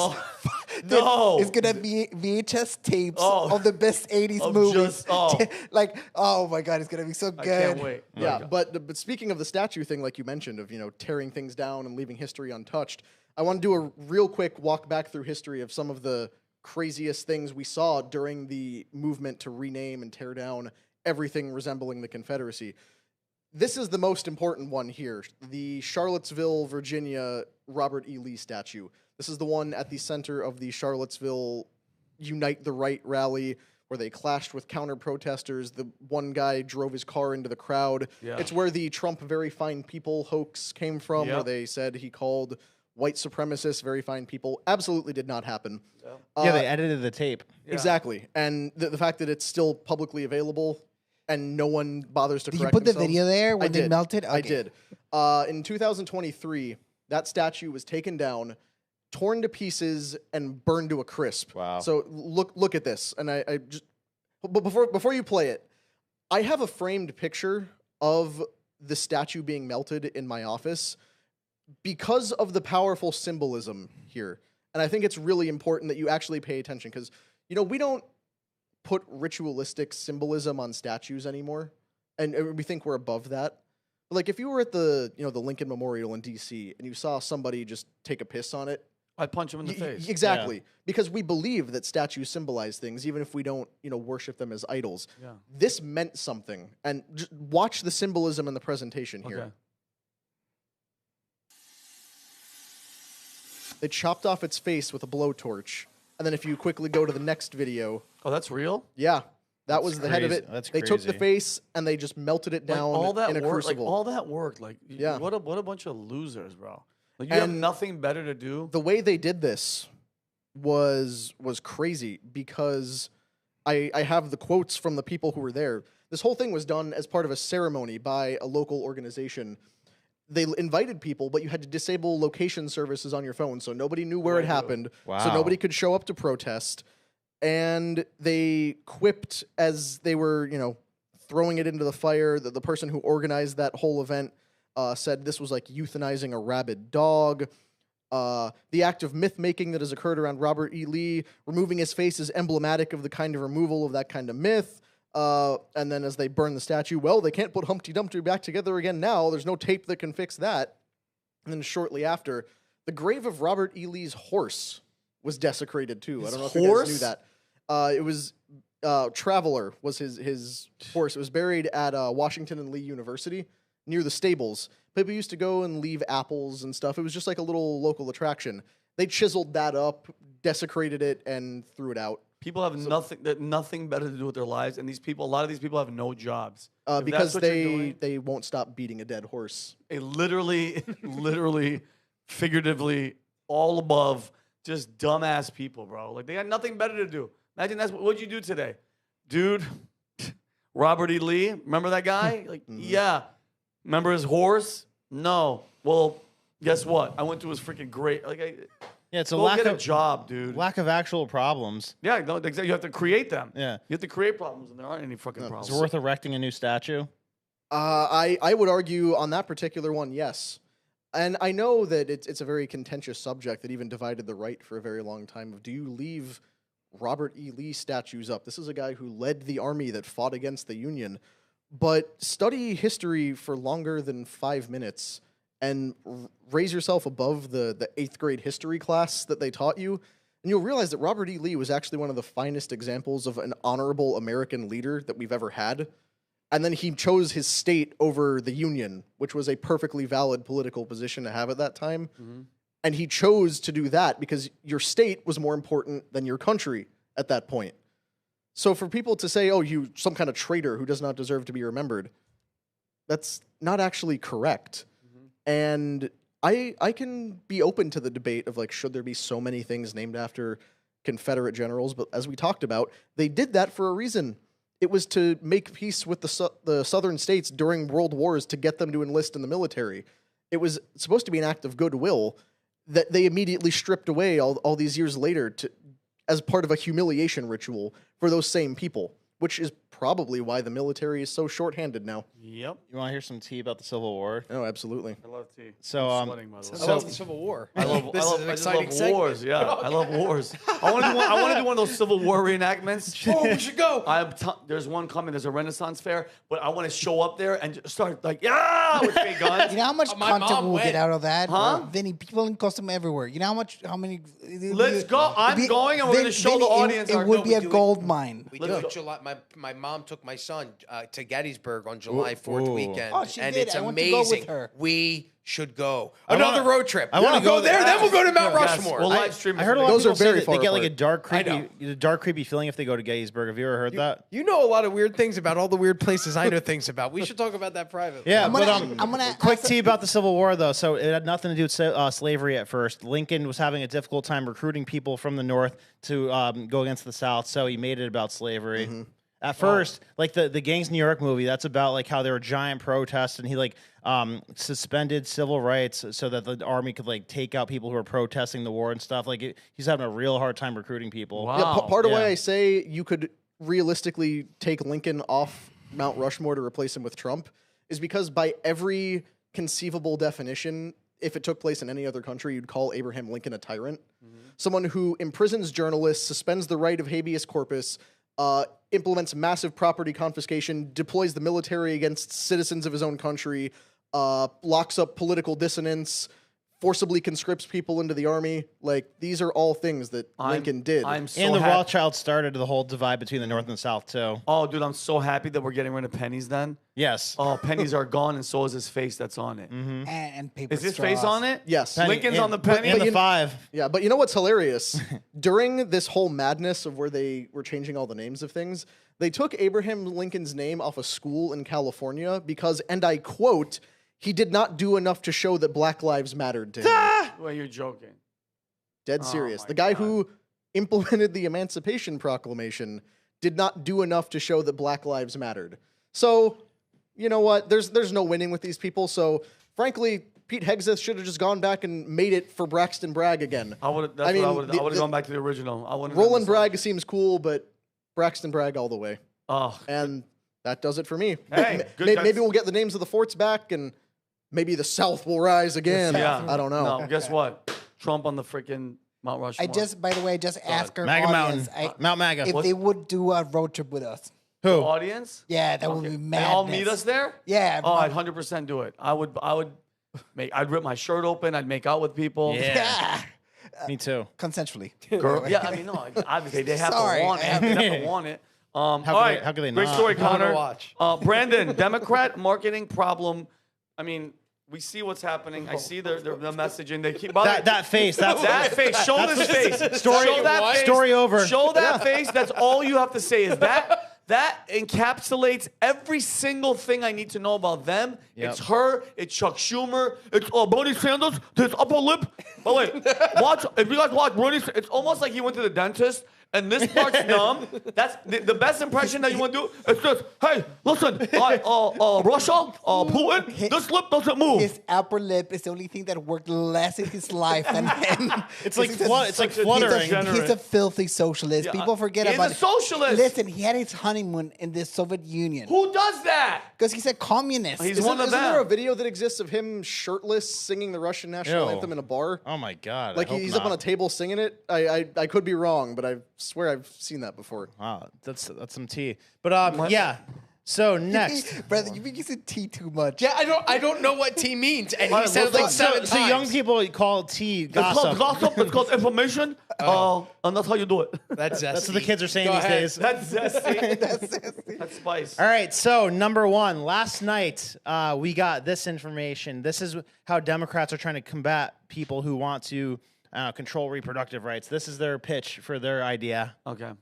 no. It's gonna be VHS tapes Oh. of the best '80s Of movies. just- oh. Like, oh my god, it's gonna be so good. I can't wait. Yeah, Like, but speaking of the statue thing, like you mentioned, of tearing things down and leaving history untouched, I want to do a real quick walk back through history of some of the craziest things we saw during the movement to rename and tear down everything resembling the Confederacy. This is the most important one here: the Charlottesville, Virginia Robert E. Lee statue. This is the one at the center of the Charlottesville Unite the Right rally, where they clashed with counter-protesters. The one guy drove his car into the crowd. Yeah. It's where the Trump very fine people hoax came from, where Yep. they said he called white supremacists very fine people. Absolutely did not happen. Yeah, they edited the tape. Exactly. And the fact that it's still publicly available and no one bothers to Did you correct put the themselves. video there when I they did. melted? I Okay. did. In 2023, that statue was taken down, torn to pieces, and burned to a crisp. Wow. So look at this. And I just, but before you play it, I have a framed picture of the statue being melted in my office because of the powerful symbolism here. And I think it's really important that you actually pay attention because, we don't put ritualistic symbolism on statues anymore. and we think we're above that. But like if you were at the the Lincoln Memorial in D.C. and you saw somebody just take a piss on it, I'd punch him in the face. Exactly, Yeah. because we believe that statues symbolize things, even if we don't worship them as idols. Yeah. This meant something, and just watch the symbolism and the presentation here. Okay. They chopped off its face with a blowtorch, and then if you quickly go to the next video, Oh, that's real? yeah, that was the head of crazy. it. That's they took the crazy. face and they just melted it Like, down all that in a work, crucible. all that work, Yeah. what a bunch of losers, bro. Like, you have And nothing better to do. The way they did this was crazy because I have the quotes from the people who were there. This whole thing was done as part of a ceremony by a local organization. They invited people, but you had to disable location services on your phone, so nobody knew where it happened. So Wow. nobody could show up to protest. And they quipped as they were, throwing it into the fire. The person who organized that whole event said this was like euthanizing a rabid dog. The act of myth-making that has occurred around Robert E. Lee, removing his face is emblematic of the kind of removal of that kind of myth. And then as they burn the statue, well, they can't put Humpty Dumpty back together again now. There's no tape that can fix that. And then shortly after, the grave of Robert E. Lee's horse was desecrated too. I don't know if you guys knew that. It was Traveler was his horse. It was buried at Washington and Lee University near the stables. People used to go and leave apples and stuff. It was just like a little local attraction. They chiseled that up, desecrated it, and threw it out. People have nothing better to do with their lives, and a lot of these people have no jobs. If Because that's what you're doing, they won't stop beating a dead horse. they literally, figuratively, all above, just dumbass people, bro. Like, they got nothing better to do. Imagine what'd you do today? Dude, Robert E. Lee, remember that guy? Like, yeah. Remember his horse? No. Well, guess what? I went to his freaking grave. Like, Yeah, it's a go lack get a of job, dude. lack of actual problems. Yeah, no, exactly. You have to create them. Yeah. You have to create problems, and there aren't any fucking problems. Is it worth erecting a new statue? I would argue on that particular one, yes. And I know that it's a very contentious subject that even divided the right for a very long time of, do you leave Robert E. Lee statues up? This is a guy who led the army that fought against the Union. But study history for longer than 5 minutes and raise yourself above the 8th grade history class that they taught you, and you'll realize that Robert E. Lee was actually one of the finest examples of an honorable American leader that we've ever had. And then he chose his state over the Union, which was a perfectly valid political position to have at that time. And he chose to do that because your state was more important than your country at that point. So for people to say, oh, you some kind of traitor who does not deserve to be remembered, that's not actually correct. And I can be open to the debate of, like, should there be so many things named after Confederate generals? But as we talked about, they did that for a reason. It was to make peace with the southern states during world wars to get them to enlist in the military. It was supposed to be an act of goodwill that they immediately stripped away all these years later as part of a humiliation ritual for those same people, which is probably why the military is so shorthanded now. Yep. You want to hear some tea about the Civil War? Oh, absolutely. I love tea. So, I'm sweating, by the way. I love the Civil War. I love This is an exciting wars. segment. Yeah, I love wars. I want to do one of those Civil War reenactments. Oh, we should go. There's one coming. There's a Renaissance fair, but I want to show up there and just start like, yeah, with big guns. You know how much My content mom we'll went. get out of that? Huh? Vinny, people in costume everywhere. You know how many... Let's go. I'm going, and we're going to show the audience. It would be a gold mine. We Let's do go. it July. My mom took my son to Gettysburg on July 4th weekend. Oh, she and did. it's I went to go with amazing. her. We should go. I Another wanna- road trip. I wanna We'll go there, there. then we'll go to Mount Yes, Rushmore. we'll live stream. I heard a lot of Those are people say very that they far get like a apart. dark creepy feeling if they go to Gettysburg. Have you ever heard that? You know a lot of weird things about all the weird places I know things about. We should talk about that privately. Yeah, I'm but gonna quick ask- tea about the Civil War though. So it had nothing to do with slavery at first. Lincoln was having a difficult time recruiting people from the North to go against the South, so he made it about slavery. At first, like the Gangs New York movie, that's about like how there were giant protests, and he like suspended civil rights so that the army could like take out people who were protesting the war and stuff. Like he's having a real hard time recruiting people. Wow. Yeah, part of why Yeah. I say you could realistically take Lincoln off Mount Rushmore to replace him with Trump is because by every conceivable definition, if it took place in any other country, you'd call Abraham Lincoln a tyrant. Someone who imprisons journalists, suspends the right of habeas corpus, implements massive property confiscation, deploys the military against citizens of his own country, locks up political dissidents, forcibly conscripts people into the army. Like, these are all things that Lincoln did. And the Rothschilds started the whole divide between the North and the South, too. Oh, dude, I'm so happy that we're getting rid of pennies then. Yes. Oh, pennies are gone, and so is his face that's on it. And paper Is his straws. face on it? Yes. Lincoln's on the penny? And the 5. Yeah, but you know what's hilarious? During this whole madness of where they were changing all the names of things, they took Abraham Lincoln's name off a school in California because, and I quote, he did not do enough to show that Black lives mattered to him. Well, you're joking. Dead serious. my The guy God. who implemented the Emancipation Proclamation did not do enough to show that Black lives mattered. So, you know what? There's no winning with these people. So, frankly, Pete Hegseth should have just gone back and made it for Braxton Bragg again. I would have gone back to the original. I wouldn't. Roland Bragg seems cool, but Braxton Bragg all the way. Oh, And that does it for me. Hey, good, Maybe we'll get the names of the forts back, and maybe the South will rise again. yeah. I don't know. No, guess what? Trump on the freaking Mount Rushmore. By the way, I just asked our MAGA audience Mountain. Mount MAGA. if they would do a road trip with us. Who? Audience? Yeah, that would Okay. be They madness. all meet us there? Yeah. Oh, I'd 100% do it. I'd rip my shirt open. I'd make out with people. Yeah. Me too. Consensually. Girl, yeah, I mean, no, obviously they have Sorry, to want it. They have to want it. All could right, they- how could they great not? story, Fun to Connor. watch. Brandon, Democrat marketing problem. I mean, we see what's happening. I see the messaging. They keep That face. that face. Show this face. Story- Show that what? face. Story over. Show that face. That's all you have to say is that. That encapsulates every single thing I need to know about them. Yep. It's her. It's Chuck Schumer. It's Bernie Sanders. His upper lip. But wait, watch. If you guys watch Bernie, it's almost like he went to the dentist and this part's numb. That's the best impression that you want to do. It's just, hey, listen, Russia, Putin, this lip doesn't move. His upper lip is the only thing that worked less in his life than him. It's like such a fluttering. degenerate. He's a filthy socialist. Yeah, People forget he's about a socialist. Listen, he had his honeymoon in the Soviet Union Who does that? because he's a communist. He's Isn't, one of isn't them. there a video that exists of him shirtless singing the Russian national Ew. anthem in a bar? Oh my God. Like I hope he's up on a not. table singing it. I could be wrong, but I swear I've seen that before. Wow, that's some tea. But yeah. So next. Brother, you've been using tea too much. Yeah, I don't know what T means, and he Alright, said it like so- 7 So times. young people call tea It's called gossip. gossip. It's called information. And that's how you do it. That's zesty. That's what the kids are saying Go these ahead. days. That's zesty. That's spice. All right, so number one, last night we got this information. This is how Democrats are trying to combat people who want to control reproductive rights. This is their pitch for their idea. Okay.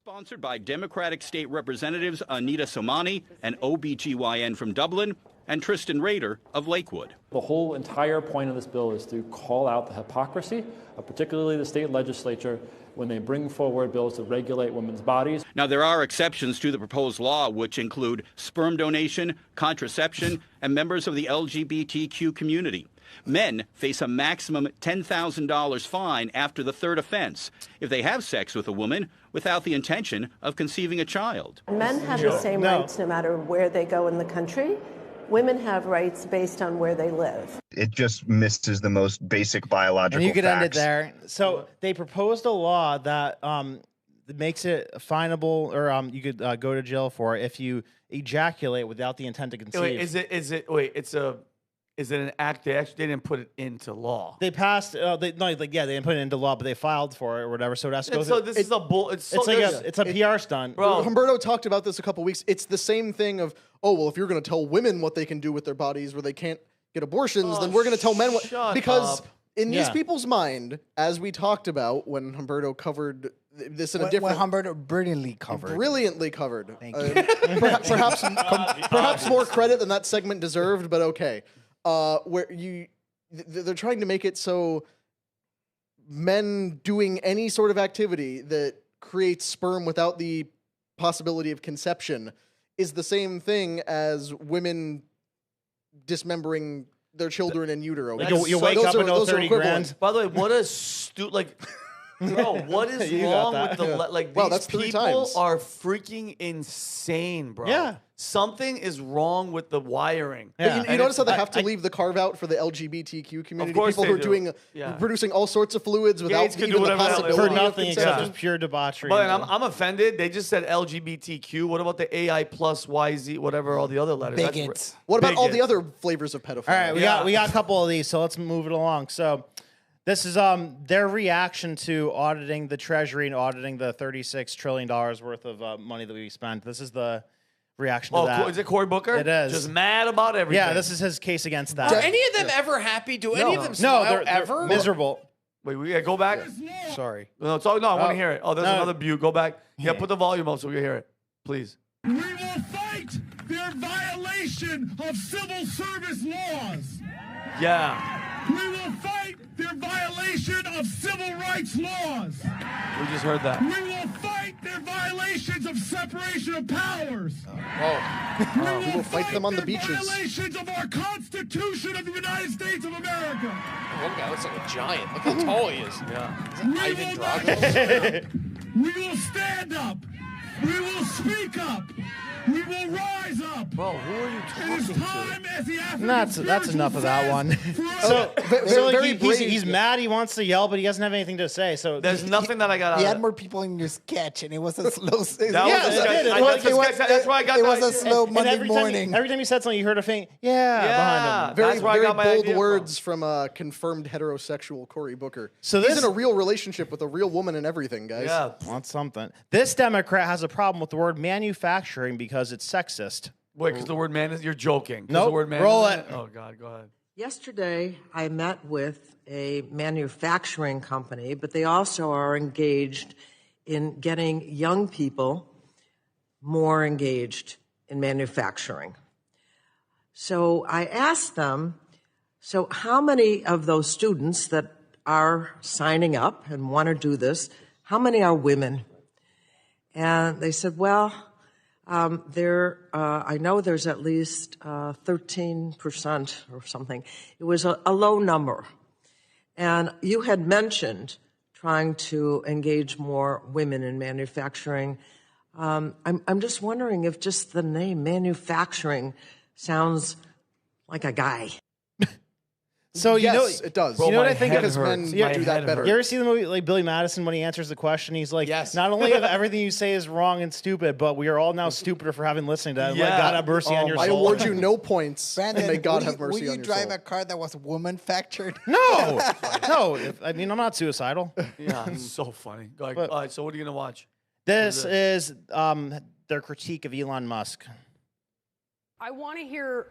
Sponsored by Democratic State Representatives Anita Somani, an OBGYN from Dublin, and Tristan Rader of Lakewood. The whole entire point of this bill is to call out the hypocrisy of particularly the state legislature when they bring forward bills to regulate women's bodies. Now, there are exceptions to the proposed law, which include sperm donation, contraception, and members of the LGBTQ community. Men face a maximum $10,000 fine after the third offense if they have sex with a woman without the intention of conceiving a child. Men have the same rights no matter where they go in the country. Women have rights based on where they live. It just misses the most basic biological And you could end it facts. there. So they proposed a law that makes it finable, or you could go to jail for if you ejaculate without the intent to conceive. Wait, is it an act? They didn't put it into law. They passed. They didn't put it into law, but they filed for it or whatever. So that's So this is a bull. it's a PR stunt, Bro. Humberto talked about this a couple weeks. It's the same thing of, oh, well, if you're going to tell women what they can do with their bodies where they can't get abortions, then we're going to tell men what. shut Because up. in these Yeah. people's mind, as we talked about when Humberto covered this in a What different. Humberto brilliantly covered. Brilliantly covered. Thank you. Perhaps more credit than that segment deserved, but okay. Where they're trying to make it so men doing any sort of activity that creates sperm without the possibility of conception is the same thing as women dismembering their children in utero. Like you wake up and know 30 grand. By the way, what a Bro, what is You got wrong that. with the Yeah. like? Wow, These that's 3 people times. are freaking insane, bro. Yeah. Something is wrong with the wiring. Yeah. But you And notice how they it's- have to leave the carve out for the LGBTQ community. course People they who are do. doing Yeah. producing all sorts of fluids without Gates can do even the whatever the hell they possibility want. For of nothing consent. except Yeah. just pure debauchery. But I'm offended. They just said LGBTQ. What about the AI plus YZ, whatever all the other letters? That's Bigots. What about all the bigots. other flavors of pedophilia? All right, we Yeah. got a couple of these, so let's move it along. So this is their reaction to auditing the Treasury and auditing the $36 trillion worth of money that we spent. This is the reaction to Oh, that. is it Cory Booker? It is. Just mad about everything. Yeah, this is his case against that. Are any of them ever happy? Do any of them smile they're ever? miserable. Wait, we gotta go back. Sorry. No, I want to hear it. Oh, there's No. another Butte. Go back. Yeah, put the volume up so we can hear it, please. We will fight their violation of civil service laws. Yeah, We will fight their violation of civil rights laws. we just heard that. We will fight their violations of separation of powers. We will fight them on the their beaches. Violations of our Constitution of the United States of America. One guy looks like a giant. Look how tall he is. Yeah. Is that Ivan Drago? We will stand up. We will speak up. We will rise up. Bro, who are you It is talking to? time as the African That's enough of that one. So like very he's mad. He wants to yell, but he doesn't have anything to say. So There's nothing that I got out You of had it. more people in your sketch, and it was a slow. That was Yeah, the it sketch. did. I It know was- the sketch. That's why I got it that was a idea. slow Monday every morning. every time he said something, you heard a faint behind him. That's where I Very got my bold idea words from a confirmed heterosexual Cory Booker. So he's this- in a real relationship with a real woman and everything, guys. Yeah. That's something. This Democrat has a problem with the word manufacturing because it's sexist. Wait, because the word man is, you're joking. 'Cause Nope, the word man roll is in it. Oh, God, go ahead. Yesterday, I met with a manufacturing company, but they also are engaged in getting young people more engaged in manufacturing. So I asked them, so how many of those students that are signing up and want to do this, how many are women? And they said, well, I know there's at least 13% or something. It was a low number. And you had mentioned trying to engage more women in manufacturing. I'm just wondering if just the name manufacturing sounds like a guy. So Yes, it does. You know what I think? Because men do that better. You ever see the movie like Billy Madison when he answers the question? He's like, Yes. not only of everything you say is wrong and stupid, but we are all now stuper for having listened to that. Yeah. Like, God have mercy on your I soul. award you no points, Brandon, and may God would have you, mercy would you on your drive soul. a car that was woman-factured? No, no. I mean, I'm not suicidal. Yeah, it's so funny. Go ahead. But- All right, so what are you going to watch? This is their critique of Elon Musk. I want to hear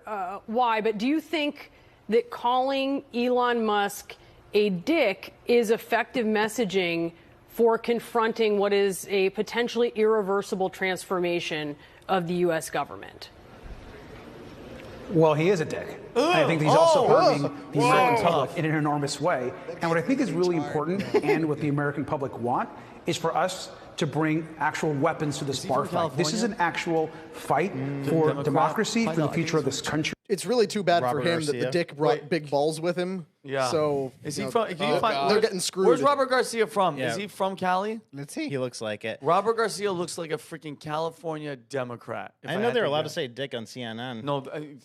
why, but do you think that calling Elon Musk a dick is effective messaging for confronting what is a potentially irreversible transformation of the U.S. government? Well, he is a dick. I think he's also harming the American public in an enormous way. And what I think is really important, and what the American public want, is for us to bring actual weapons to this bar fight. This is an actual fight for Democrat? democracy, for the future of this country. It's really too bad Robert for him that Garcia. the dick brought big balls with him. Yeah. So Is you he know, from? Can you find, they're getting screwed. Where's Robert Garcia from? Yeah. Is he from Cali? Let's see. He looks like it. Robert Garcia looks like a freaking California Democrat. if I know had they're to allowed to guess. say dick on CNN. No,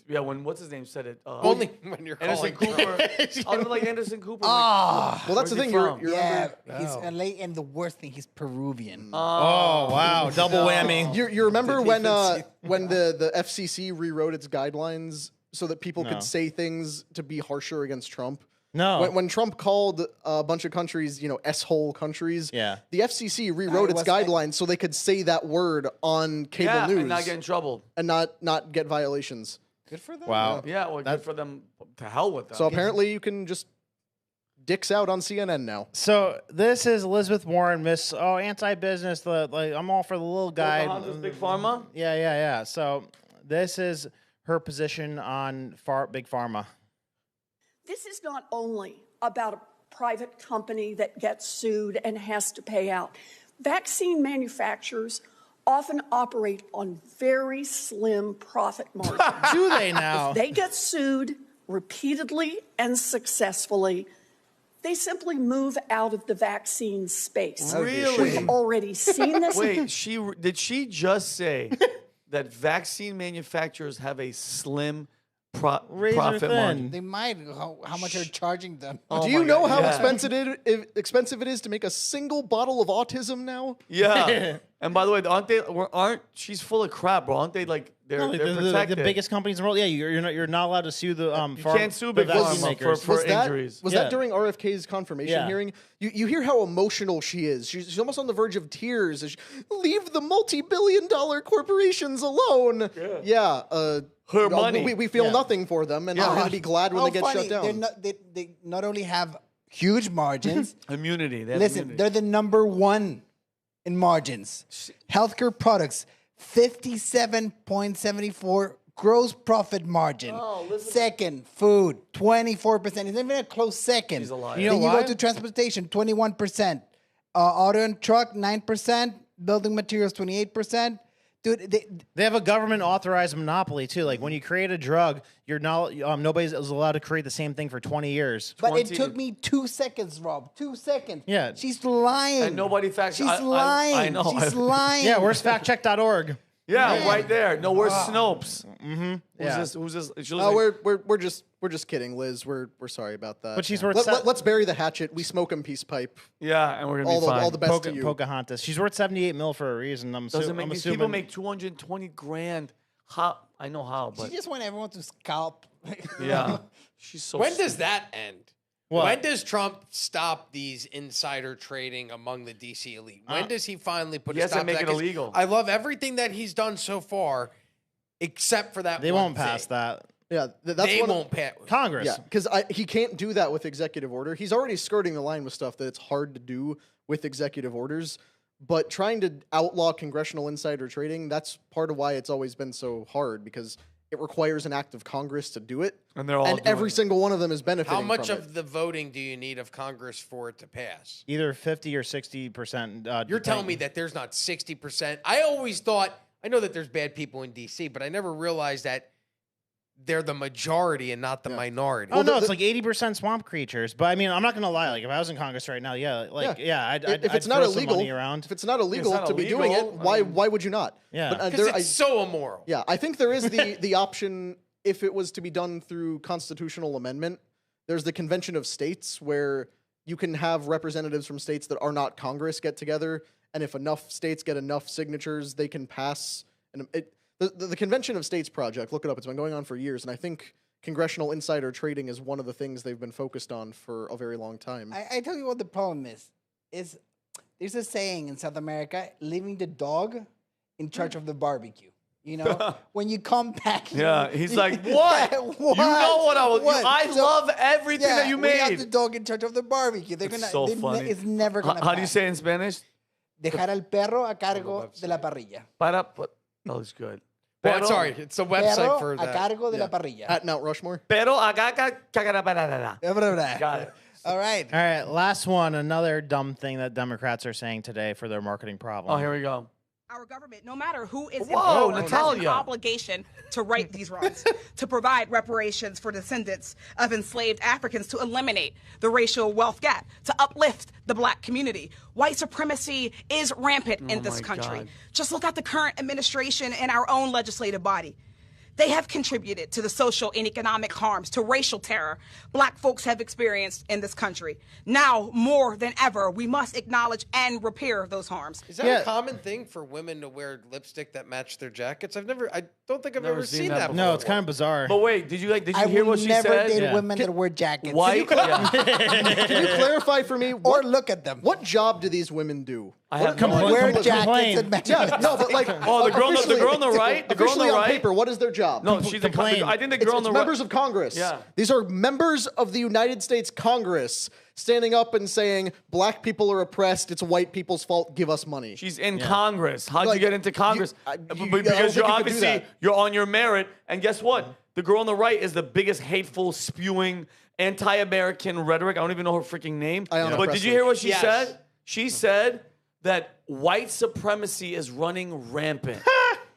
yeah. When what's his name said it? Only when you're Anderson calling. Cooper. I was like Anderson Cooper. Ah. Well, that's the Where's he thing. You're, from? you're Yeah, under- he's LA, and the worst thing, he's Peruvian. Oh wow, double whammy. You remember when even when the FCC rewrote its guidelines so that people No. could say things to be harsher against Trump? No. When Trump called a bunch of countries, S-hole countries, Yeah. the FCC rewrote its guidelines so they could say that word on cable Yeah, news and not get in trouble. and not get violations. Good for them. Wow. Yeah, well, good for them. To hell with them. So apparently you can just dicks out on CNN now. So this is Elizabeth Warren, Miss anti-business. I'm all for the little guy. Pocahontas, Big Pharma. Yeah. So this is her position on big pharma. This is not only about a private company that gets sued and has to pay out. Vaccine manufacturers often operate on very slim profit margins. Do they now? If they get sued repeatedly and successfully, They simply move out of the vaccine space. Really? We've already seen this. Wait, did she just say that vaccine manufacturers have a slim profit margin? They might. How much are charging them? Do you know how expensive it is to make a single bottle of autism now? Yeah. And by the way, she's full of crap, bro. Aren't they like they're protected? The biggest companies in the world. Yeah, you're not allowed to sue the you can't sue big pharma for injuries. Was that during RFK's confirmation hearing? You hear how emotional she is. She's almost on the verge of tears. Leave the multi-billion-dollar corporations alone. Yeah. Her money. We feel nothing for them, and they're going to be glad when they get shut down. They not only have huge margins. Immunity. Listen, they're the number one in margins. Healthcare products, 57.74 gross profit margin. Second, food, 24%. It's not even a close second. She's a liar. Then you go to transportation, 21%. Auto and truck, 9%. Building materials, 28%. Dude, they have a government authorized monopoly too. Like when you create a drug, you're not nobody's allowed to create the same thing for 20 years. But it took me 2 seconds, Rob. 2 seconds. Yeah. She's lying. And nobody facts. She's lying. I know. She's lying. Yeah, where's factcheck.org? Yeah, right there. No, where's Snopes? Mm-hmm. Who's this? We're just kidding, Liz. We're sorry about that. But she's worth. Let's bury the hatchet. We smoke 'em peace pipe. Yeah, and we're gonna be fine. All the best to you. Pocahontas. She's worth $78 million for a reason. These people make $220,000. How? I know how, but She just want everyone to scalp. yeah, she's so. When does that end? What? When does Trump stop these insider trading among the DC elite? When does he finally put a stop to make that? it 'Cause illegal. I love everything that he's done so far, except for that. They one won't pass thing. that. Yeah, They won't pass. Congress. Yeah, because he can't do that with executive order. He's already skirting the line with stuff that it's hard to do with executive orders. But trying to outlaw congressional insider trading, that's part of why it's always been so hard, because it requires an act of Congress to do it. And they're all doing every it. single one of them is benefiting How much from of the voting do you need of Congress for it to pass? Either 50 or 60%. You're telling me that there's not 60%? I always thought, I know that there's bad people in DC, but I never realized that they're the majority and not the minority. Oh, no, it's like 80% swamp creatures. But I mean, I'm not going to lie. Like, if I was in Congress right now, I'd if it's not throw some illegal, money around. if it's not illegal not to be doing it, illegal, why would you not? Yeah. But, Because it's so immoral. Yeah, I think there is the option if it was to be done through constitutional amendment. There's the Convention of States where you can have representatives from states that are not Congress get together, and if enough states get enough signatures, they can pass. And the Convention of States project, look it up. It's been going on for years, and I think congressional insider trading is one of the things they've been focused on for a very long time. I tell you what the problem is there's a saying in South America, leaving the dog in charge of the barbecue. You know, when you come back. Yeah, he's like, what? You know what I was. I love everything that you We made. have the dog in charge of the barbecue. They're It's so funny. It's never gonna. How do you say it in Spanish? Dejar al perro a cargo de la parrilla. That was good. Well, sorry, it's a website Perro for a that. cargo de la parrilla. At Mount Rushmore. Pero acá. Got it. All right. All right, last one. Another dumb thing that Democrats are saying today for their marketing problem. Oh, here we go. Our government, no matter who is Whoa, involved, has Natalia. an obligation to right these wrongs, to provide reparations for descendants of enslaved Africans, to eliminate the racial wealth gap, to uplift the black community. White supremacy is rampant in this country. God. Just look at the current administration and our own legislative body. They have contributed to the social and economic harms, to racial terror black folks have experienced in this country. Now, more than ever, we must acknowledge and repair those harms. Is that a common thing for women to wear lipstick that match their jackets? I don't think I've ever seen that before. No, it's kind of bizarre. But wait, did you I hear will what she never said? date women that wear jackets. White. Can you clarify for me? Or look at them. What job do these women do? I have What- no idea. Wear Complain. jackets and match. Yeah, no, but like, Oh, the girl on the right? The girl on the officially right? paper, what is their job? No, she's a Complain. I think the It's girl on the right. members of Congress. Yeah. These are members of the United States Congress standing up and saying, black people are oppressed, it's white people's fault, give us money. She's in Congress. How'd you Like, get into Congress? I don't Because think you're you could do obviously that. you're on your merit. And guess what? The girl on the right is the biggest hateful, spewing, anti-American rhetoric. I don't even know her freaking name. Ayanna But did Pressley. you hear what she Yes. said? She said that white supremacy is running rampant.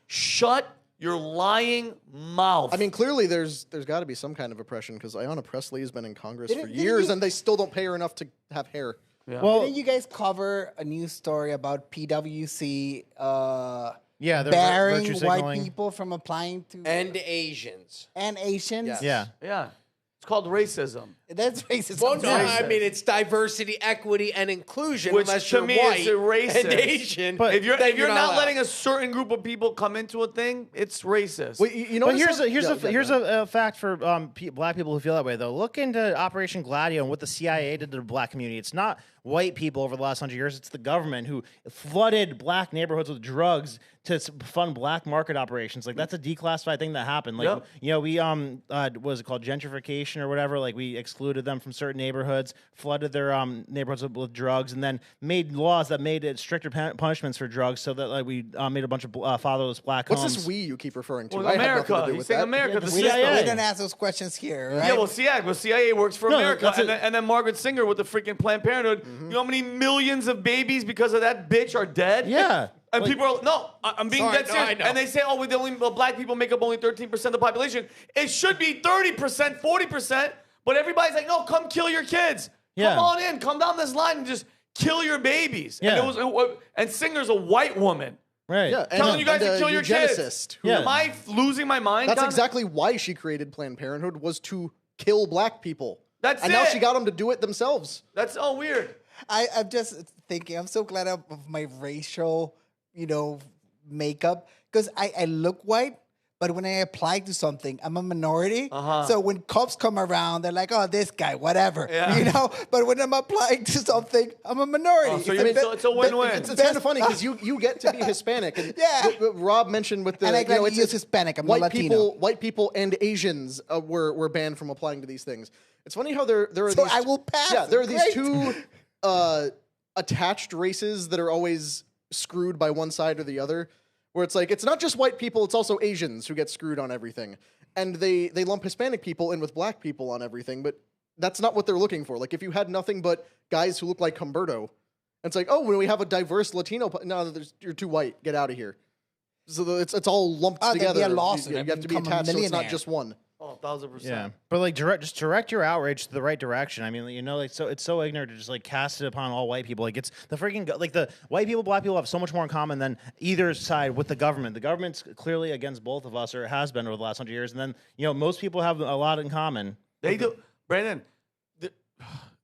Shut your lying mouth. I mean, clearly there's got to be some kind of oppression because Ayanna Pressley has been in Congress for Didn't years, you- and they still don't pay her enough to have hair. Yeah. Well- Didn't you guys cover a news story about PwC Yeah, they're barring virtue white signaling. people from applying to And Asians. and Asians? Yes. Yeah. Yeah. It's called racism. That's racist. Well, no, racist. I mean it's diversity, equity, and inclusion. Which unless to you're me white is racist. and Asian. But if you're then not allowed. letting a certain group of people come into a thing, it's racist. Wait, you know, But here's a fact for black people who feel that way though. Look into Operation Gladio and what the CIA did to the black community. It's not white people over the last 100 years. It's the government who flooded black neighborhoods with drugs to fund black market operations. Like that's a declassified thing that happened. Like Yep. you know, we what was it called, gentrification or whatever? Like we excluded them from certain neighborhoods, flooded their neighborhoods with drugs, and then made laws that made it stricter punishments for drugs, so that like we made a bunch of fatherless black What's homes. this we you keep referring to? Well, I had nothing America. to do He's with saying that. America, the We system. don't ask those questions here, right? Yeah, well, CIA works for No, America, that's and then Margaret Singer with the freaking Planned Parenthood. You know how many millions of babies because of that bitch are dead? Yeah. And Like- people are no, I'm being Sorry, dead no, serious. I know. And they say, oh, black people make up only 13% of the population. It should be 30%, 40%. But everybody's like, no, come kill your kids. Yeah. Come on in, come down this line and just kill your babies. Yeah. And Singer's a white woman. Right. Yeah, Telling you guys to kill your kids. eugenicist. Yeah. Am I losing my mind? That's Con? exactly why she created Planned Parenthood, was to kill black people. That's and it. now she got them to do it themselves. That's so weird. I'm just thinking, I'm so glad of my racial, makeup, because I look white, but when I apply to something, I'm a minority. So when cops come around, they're like, oh, this guy, whatever, Yeah. But when I'm applying to something, I'm a minority. Oh, so it's a win-win. It's kind of funny because you get to be Hispanic. And Yeah. what Rob mentioned with the And I glad you it's use Hispanic. I'm not Latino. White people and Asians were banned from applying to these things. It's funny how there are So these. I will pass. Yeah, there are these Great. two attached races that are always screwed by one side or the other. Where it's like, it's not just white people, it's also Asians who get screwed on everything. And they lump Hispanic people in with black people on everything, but that's not what they're looking for. Like, if you had nothing but guys who look like Humberto, it's like, oh, when we have a diverse Latino, no, you're too white, get out of here. So it's all lumped Oh, they'd be together. a lawsuit. You I'd have to be become a attached, so it's not millionaire. just one. Oh, 1,000%. Yeah, but like just direct your outrage to the right direction. I mean, like so it's so ignorant to just like cast it upon all white people. Like it's the freaking like the white people, black people have so much more in common than either side with the government. The government's clearly against both of us, or it has been over the last 100 years. And then most people have a lot in common. They do. Brandon,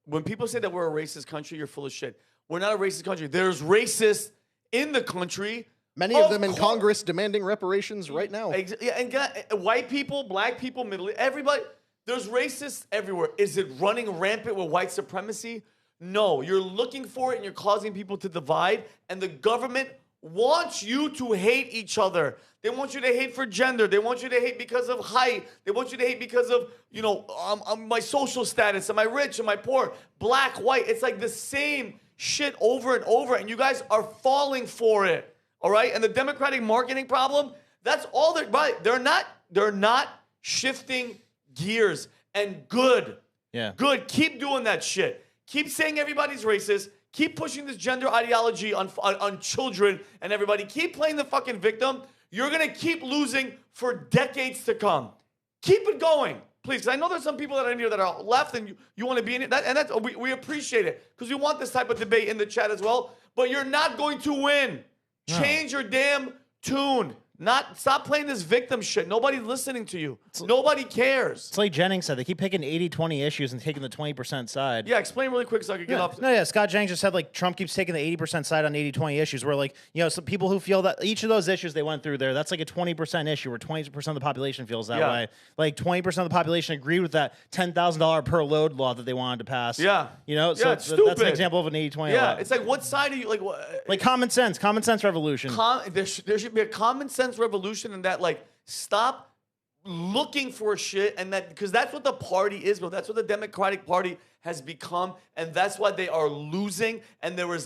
when people say that we're a racist country, you're full of shit. We're not a racist country. There's racists in the country. Many of them in Congress demanding reparations right now. Yeah, and white people, black people, everybody. There's racists everywhere. Is it running rampant with white supremacy? No. You're looking for it and you're causing people to divide. And the government wants you to hate each other. They want you to hate for gender. They want you to hate because of height. They want you to hate because of, my social status. Am I rich? Am I poor? Black, white. It's like the same shit over and over. And you guys are falling for it. All right, and the Democratic marketing problem, that's all they're right. They're not shifting gears. And good. Yeah. Good. Keep doing that shit. Keep saying everybody's racist. Keep pushing this gender ideology on children and everybody. Keep playing the fucking victim. You're gonna keep losing for decades to come. Keep it going, please. Because I know there's some people that are in here that are left and you want to be in it. We appreciate it because we want this type of debate in the chat as well. But you're not going to win. No. Change your damn tune. Stop playing this victim shit. Nobody's listening to you. Nobody cares. It's like Jennings said, they keep picking 80-20 issues and taking the 20% side. Yeah, explain really quick so I can get off. No, yeah, Scott Jennings just said like Trump keeps taking the 80% side on 80-20 issues where like, some people who feel that each of those issues they went through there, that's like a 20% issue where 20% of the population feels that way. Like 20% of the population agreed with that $10,000 per load law that they wanted to pass. Yeah. So it's stupid. that's an example of an 80-20 Yeah, law. it's like what side are you like? What, Like common sense revolution. there should be a common sense revolution in that. Like, stop looking for shit, and that because that's what the party is, bro. That's what the Democratic Party has become, and that's why they are losing. And there is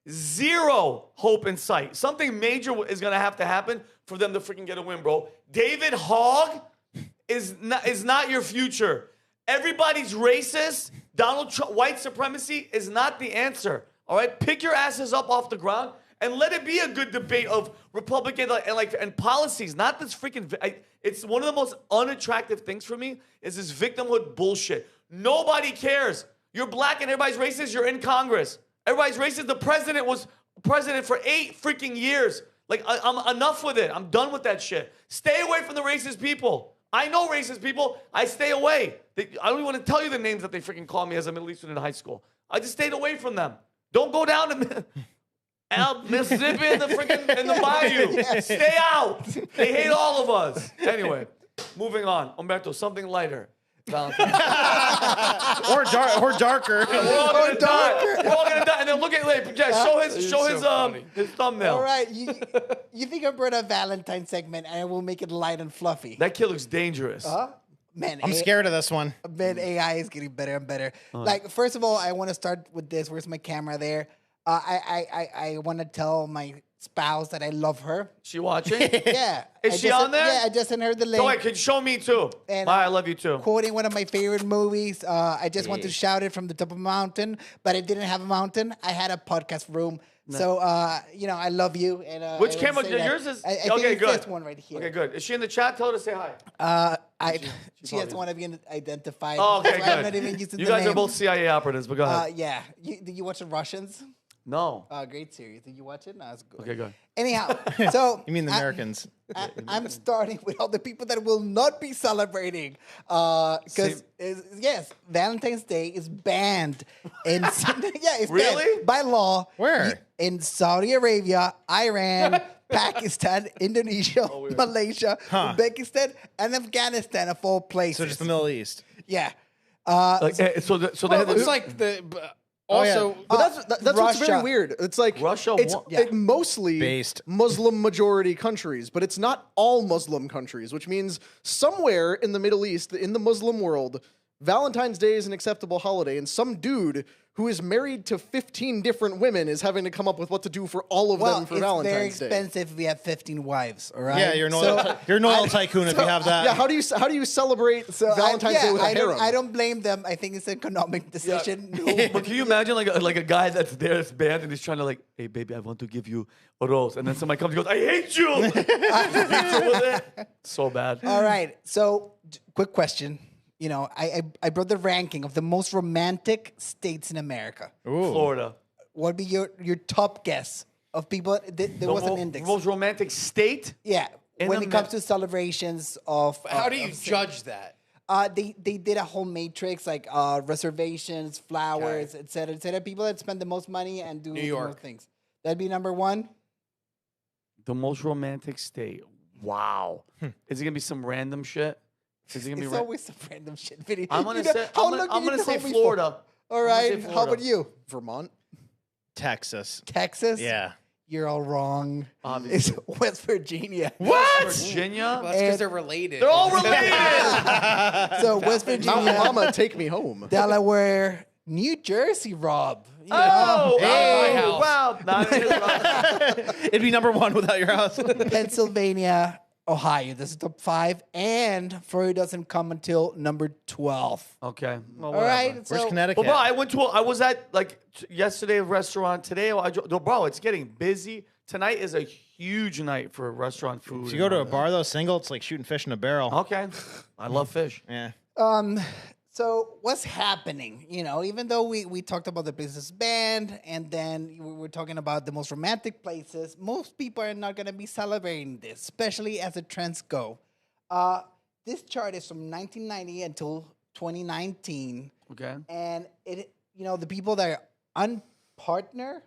zero hope in sight. Something major is gonna have to happen for them to freaking get a win, bro. David Hogg is not your future. Everybody's racist. Donald Trump, white supremacy is not the answer. All right, pick your asses up off the ground and let it be a good debate of Republican and policies, not this freaking. It's one of the most unattractive things for me is this victimhood bullshit. Nobody cares. You're black and everybody's racist. You're in Congress. Everybody's racist. The president was president for 8 freaking years. Like, I'm enough with it. I'm done with that shit. Stay away from the racist people. I know racist people. I stay away. I don't even want to tell you the names that they freaking call me as a Middle Eastern in high school. I just stayed away from them. Don't go down to Mississippi in the bayou. Stay out. They hate all of us. Anyway, moving on. Humberto, something lighter. Valentine. or darker. We're all gonna die. And then look at his thumbnail. All right, you think I brought a Valentine segment and I will make it light and fluffy? That kid looks dangerous. Man, I'm scared of this one. Man, AI is getting better and better. Like, first of all, I want to start with this. Where's my camera there? I want to tell my spouse that I love her. She watching? Yeah. Is she on there? Yeah, I just sent her the link. So wait, can you show me too? And I love you too. Quoting one of my favorite movies. I just want to shout it from the top of a mountain, but I didn't have a mountain. I had a podcast room. No. So, I love you. And which camera? Yours is? I okay, think good. This one right here. Okay, good. Is she in the chat? Tell her to say hi. She has one of you identified. Oh, okay, good. I'm not even using you the guys name. are both CIA operatives, but go ahead. Yeah. Did you watch The Russians? No. Great series. Did you watch it? No, it's good. Okay, good. Anyhow, so you mean the Americans? I'm starting with all the people that will not be celebrating, because yes, Valentine's Day is banned in it's really banned by law. Where? In Saudi Arabia, Iran, Pakistan, Indonesia, Malaysia, Uzbekistan, and Afghanistan, of all places. So just the Middle East. Yeah. So they have it's like the. Also, but that's what's very weird. It's like Russia. It's mostly based Muslim majority countries, but it's not all Muslim countries, which means somewhere in the Middle East, in the Muslim world, Valentine's Day is an acceptable holiday, and some dude who is married to 15 different women is having to come up with what to do for all of them for Valentine's Day. It's very expensive if we have 15 wives, all right? Yeah, you're an oil tycoon if you have that. Yeah, how do you celebrate Valentine's Day with a harem? I don't blame them. I think it's an economic decision. Yeah. But can you imagine like a guy that's there, that's banned, and he's trying to like, hey baby, I want to give you a rose, and then somebody comes and goes, I hate you. So bad. All right. So, quick question. I brought the ranking of the most romantic states in America. Ooh. Florida. What would be your top guess of people? There was an index. Most romantic state? Yeah. When it comes to celebrations of. How do you judge that? They did a whole matrix, like reservations, flowers, et cetera. People that spend the most money and do the most things. That'd be number one. The most romantic state. Wow. Is it going to be some random shit? It's always some random shit video. I'm gonna say Florida. All right. How about you? Vermont, Texas. Texas. Yeah. You're all wrong. Obviously. It's West Virginia. What? West Virginia? Well, that's because they're related. They're all related. So West Virginia, Mama, take me home. Delaware, New Jersey, Rob. Oh, my house. Wow. Not in his house. It'd be number one without your house. Pennsylvania, Ohio. This is top 5, and Florida doesn't come until number 12. Okay. Well, all right. Where's So, Connecticut? Well, bro, I was at yesterday a restaurant. Today, bro, it's getting busy. Tonight is a huge night for restaurant food. If you go to a bar though, single, it's like shooting fish in a barrel. Okay. I love fish. Yeah. So what's happening? Even though we talked about the places banned, and then we were talking about the most romantic places, most people are not going to be celebrating this, especially as the trends go. This chart is from 1990 until 2019. Okay. And the people that are unpartnered,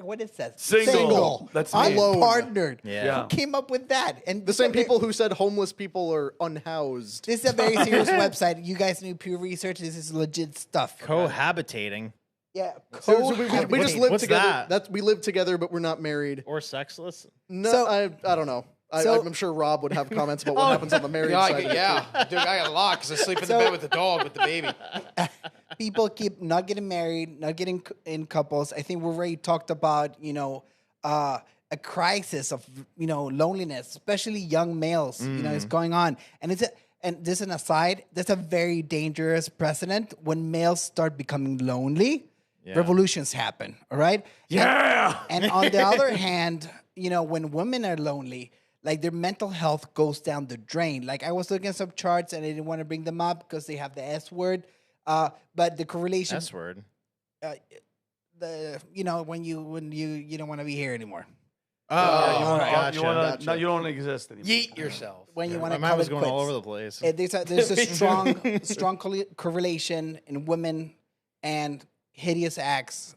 what is that? Single. That's me. Unpartnered. Yeah. Who came up with that? And The same people who said homeless people are unhoused. This is a very serious website. You guys knew Pew Research. This is legit stuff. Cohabitating. Yeah. So we just live What's together. that? We live together, but we're not married. Or sexless. No, So- I don't know. I'm sure Rob would have comments about what happens on the married Yeah, side. dude, I got a lot because I sleep in the bed with the dog with the baby. People keep not getting married, not getting in couples. I think we already talked about, a crisis of, loneliness, especially young males, is going on. And and this is an aside, that's a very dangerous precedent when males start becoming lonely. revolutions happen. All right. Yeah. And on the other hand, when women are lonely, like their mental health goes down the drain. Like I was looking at some charts and I didn't want to bring them up because they have the S word. But the correlation S word. When you don't want to be here anymore. You don't want to exist anymore. Yeet yourself. When you want to My mind was going all over the place. There's a strong correlation in women and hideous acts.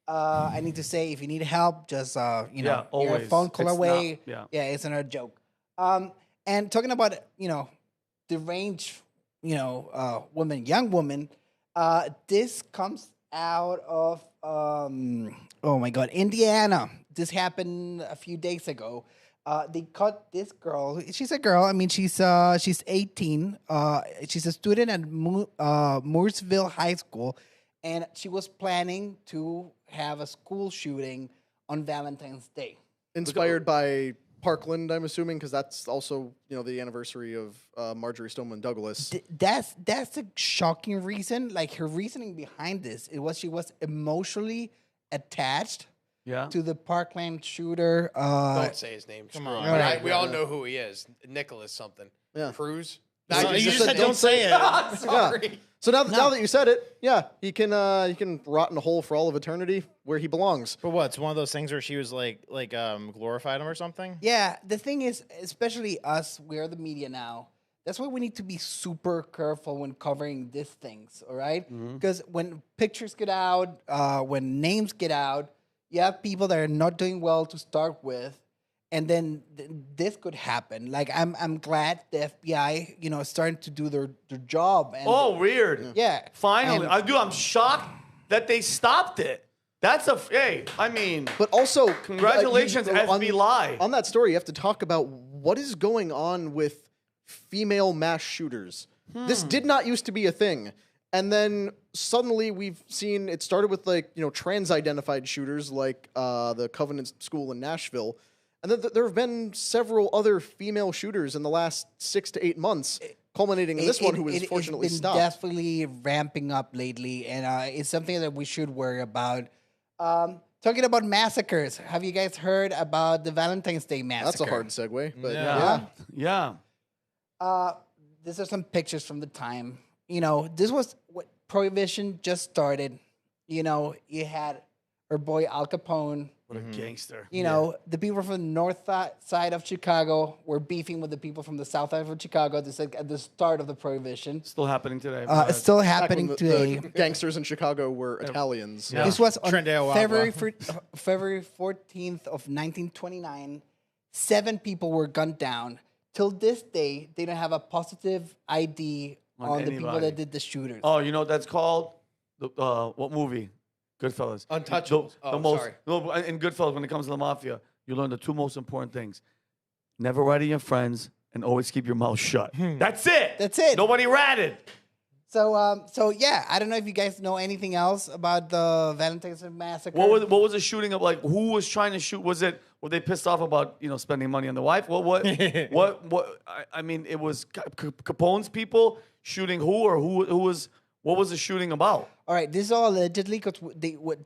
I need to say, if you need help, just you're a always. phone call It's away. not- It's not a joke. And talking about deranged women, young women, this comes out of Indiana. This happened a few days ago. They caught this girl. She's a girl. I mean, she's 18. She's a student at Mooresville High School, and she was planning to have a school shooting on Valentine's Day. Inspired by Parkland, I'm assuming, because that's also the anniversary of Marjorie Stoneman Douglas. That's a shocking reason. Like her reasoning behind this, she was emotionally attached to the Parkland shooter. Don't say his name. Come on. Right. We all know who he is. Nicholas something. Yeah. Cruz. You just said don't say it. Sorry. Yeah. So now that you said it, he can rot in a hole for all of eternity where he belongs. But what? It's one of those things where she was like glorified him or something. Yeah, the thing is, especially us, we're the media now. That's why we need to be super careful when covering these things. All right, because when pictures get out, when names get out, you have people that are not doing well to start with, and then this could happen. Like I'm glad the FBI, is starting to do their job. And weird. Yeah, Finally, I'm shocked that they stopped it. That's but also congratulations, FBI. On that story, you have to talk about what is going on with female mass shooters. This did not used to be a thing. And then suddenly we've seen it started with trans-identified shooters like the Covenant School in Nashville. And then there have been several other female shooters in the last 6 to 8 months, culminating in this one who was fortunately it's been stopped. Definitely ramping up lately, and it's something that we should worry about. Talking about massacres, have you guys heard about the Valentine's Day massacre? That's a hard segue, but yeah. These are some pictures from the time. This was what Prohibition just started. You had our boy Al Capone. What a gangster. The people from the north side of Chicago were beefing with the people from the south side of Chicago. This is at the start of the Prohibition. Still happening today. It's still happening the today. Gangsters in Chicago were Italians. Yeah. This was on Trendale February Wagwa. February 14th of 1929. 7 people were gunned down. Till this day, they don't have a positive ID on the people anybody. that did the shooters. Oh, you know what that's called? What movie? Goodfellas. Untouchables. In Goodfellas, when it comes to the mafia, you learn the 2 most important things: never rat at your friends, and always keep your mouth shut. That's it. That's it. Nobody ratted. So yeah, I don't know if you guys know anything else about the Valentine's Day massacre. What was the shooting of? Like, who was trying to shoot? Were they pissed off about spending money on the wife? What? I mean, it was Capone's people shooting who, or who was? What was the shooting about? All right, this is all allegedly because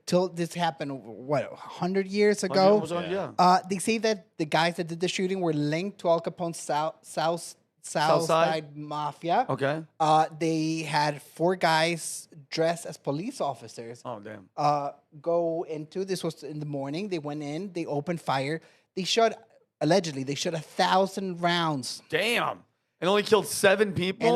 till this happened, 100 years ago? They say that the guys that did the shooting were linked to Al Capone's South Side Mafia. Okay. They had 4 guys dressed as police officers. Oh, damn. Go into, this was in the morning, they went in, they opened fire. Allegedly, they shot 1,000 rounds. Damn. And only killed 7 people?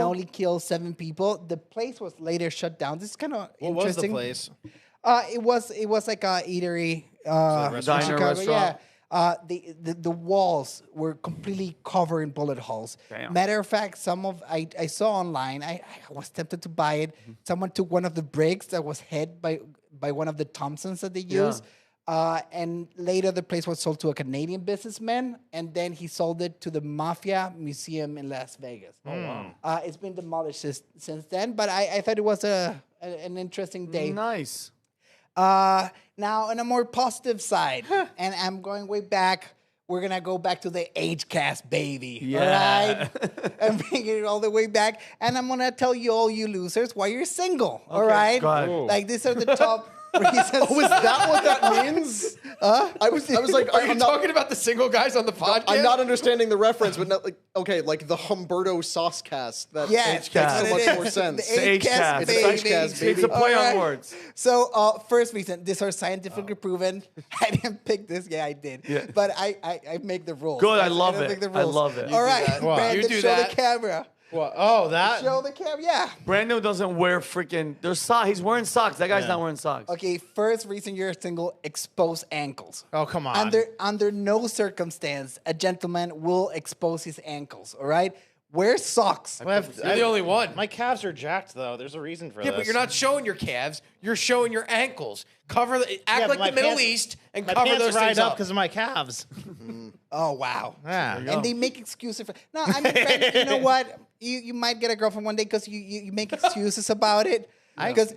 The place was later shut down. This is kind of interesting. What was the place? It was like a eatery. Diner, Chicago. restaurant? Yeah. The walls were completely covered in bullet holes. Damn. Matter of fact, I saw online, I was tempted to buy it. Someone took one of the bricks that was hit by one of the Thompsons that they used. And later the place was sold to a Canadian businessman, and then he sold it to the Mafia Museum in Las Vegas. Oh, wow. It's been demolished since then, but I thought it was an interesting day. Nice. Now, on a more positive side, and I'm going way back we're going to go back to the H-cast, baby. Yeah. All right? And bring it all the way back. And I'm going to tell you, all you losers, why you're single. All right? go ahead. Like, these are the top reasons. Oh, is that what that means? I was like, Are you talking about the single guys on the podcast? I'm not understanding the reference, but not, like, okay, like the Humberto sauce cast. That makes so much more sense. The H-cast, baby. It's a play on words. So, first reason, these are scientifically proven. I didn't pick this. Yeah, I did. Yeah. But I make the rules. Good, I love don't it. make the I rules. love it. All right, Wow. Brandon, You do show that. the camera. What? Oh, that. Show the camera. Yeah. Brandon doesn't wear freaking. There's socks. He's wearing socks. That guy's not wearing socks. Okay, first reason you're single, exposed ankles. Oh, come on. Under no circumstance a gentleman will expose his ankles, all right? Wear socks. You're the only one. My calves are jacked, though. There's a reason for Yeah, this. but you're not showing your calves. You're showing your ankles. Act like my the Middle pants- East and my cover pants those ride things up up. because of my calves. Oh, wow. Yeah. And they make excuses for... No, I mean, Brandon, you know what? You might get a girlfriend one day because you make excuses about it. Because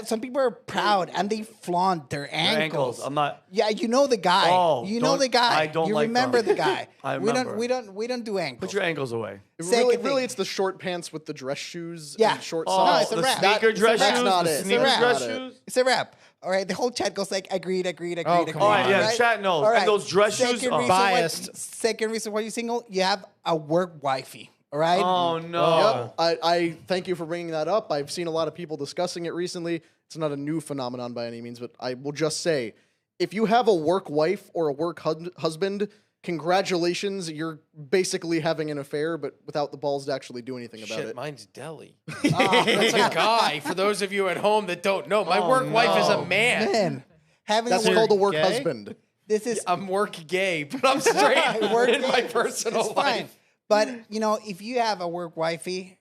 some people are proud and they flaunt their ankles. I'm not. Yeah, you know the guy. Oh, you know the guy. I don't you like remember them. the guy. I remember. We don't do ankles. Put your ankles away. Really, it's the short pants with the dress shoes Yeah. and short Oh, socks. it's a the wrap. sneaker dress That's shoes. not the it. sneaker It's a dress wrap. shoes. It's a wrap. All right, the whole chat goes like, agreed. come All right, yeah, right? chat knows. All And those dress shoes Second are reason why- biased. Second reason why you're single, you have a work wifey. All right? Oh no. Yep. I thank you for bringing that up. I've seen a lot of people discussing it recently. It's not a new phenomenon by any means, but I will just say, if you have a work wife or a work husband, congratulations, you're basically having an affair, but without the balls to actually do anything about it. Mine's Deli. That's a guy. For those of you at home that don't know, my work wife is a man. Man, having That's a called a work gay? husband. This is I'm work gay, but I'm straight work in my gay. personal It's fine. life. But if you have a work wifey,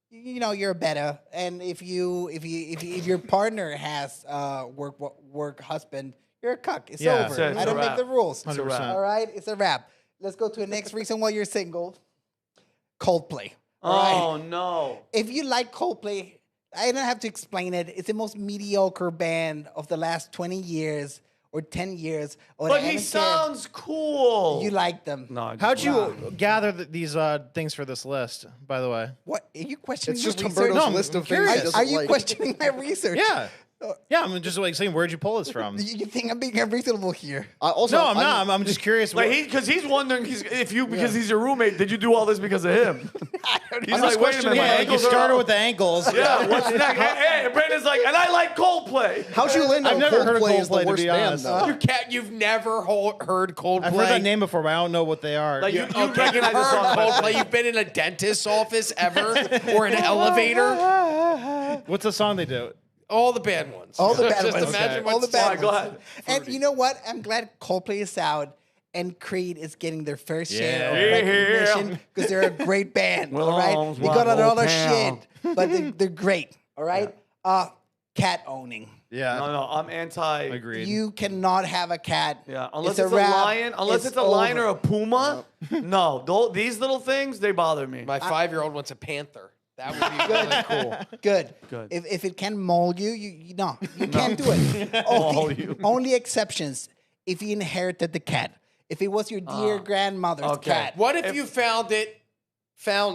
you're better. And if your partner has a work husband, you're a cuck. It's Yeah, over. it's I a don't make wrap. the rules. 100%. All right, it's a wrap. Let's go to the next reason why you're single. Coldplay. Oh All right? no. If you like Coldplay, I don't have to explain it. It's the most mediocre band of the last 20 years or 10 years. Or But I he don't care. sounds cool. You like them. No. I just- How'd you gather these things for this list, by the way? What? Are you questioning It's my just research? Humberto's No, I'm list of curious. things he doesn't Are you like. questioning my research? Yeah. Yeah, I'm just like saying, where'd you pull this from? You think I'm being unreasonable here? Also, No, I'm not. I'm just curious. Like because he's wondering because he's your roommate. Did you do all this because of him? He's like, wait a minute. my Yeah, like you ankles are started up. with the ankles. Yeah, what's next? Hey, Brandon's like, and I like Coldplay. How'd you land on I've never heard of Coldplay as the Coldplay, to worst be band, honest. though? You've never heard Coldplay. I've heard that name before, but I don't know what they are. Like you Okay, recognize you've the song. heard Coldplay. You've been in a dentist's office ever or an elevator. What's the song they do? All the bad ones. All the bad Just ones. imagine All what's the bad Go ones. ahead. And you know what? I'm glad Coldplay is out and Creed is getting their fair share of Yeah. recognition because they're a great band. Well, all right, almost they got one a lot more of pound. shit, but they're great. All right. Cat owning. Yeah. No, I'm anti. Agreed. You cannot have a cat. Yeah, unless It's it's a a wrap. lion, unless It's it's a lion or over. a puma. No, these little things they bother me. My 5-year-old wants a panther. That would be really cool. Good. Good. If it can maul you, you can't do it. Maul you. Only exceptions if you inherited the cat. If it was your dear grandmother's okay. cat. What if you found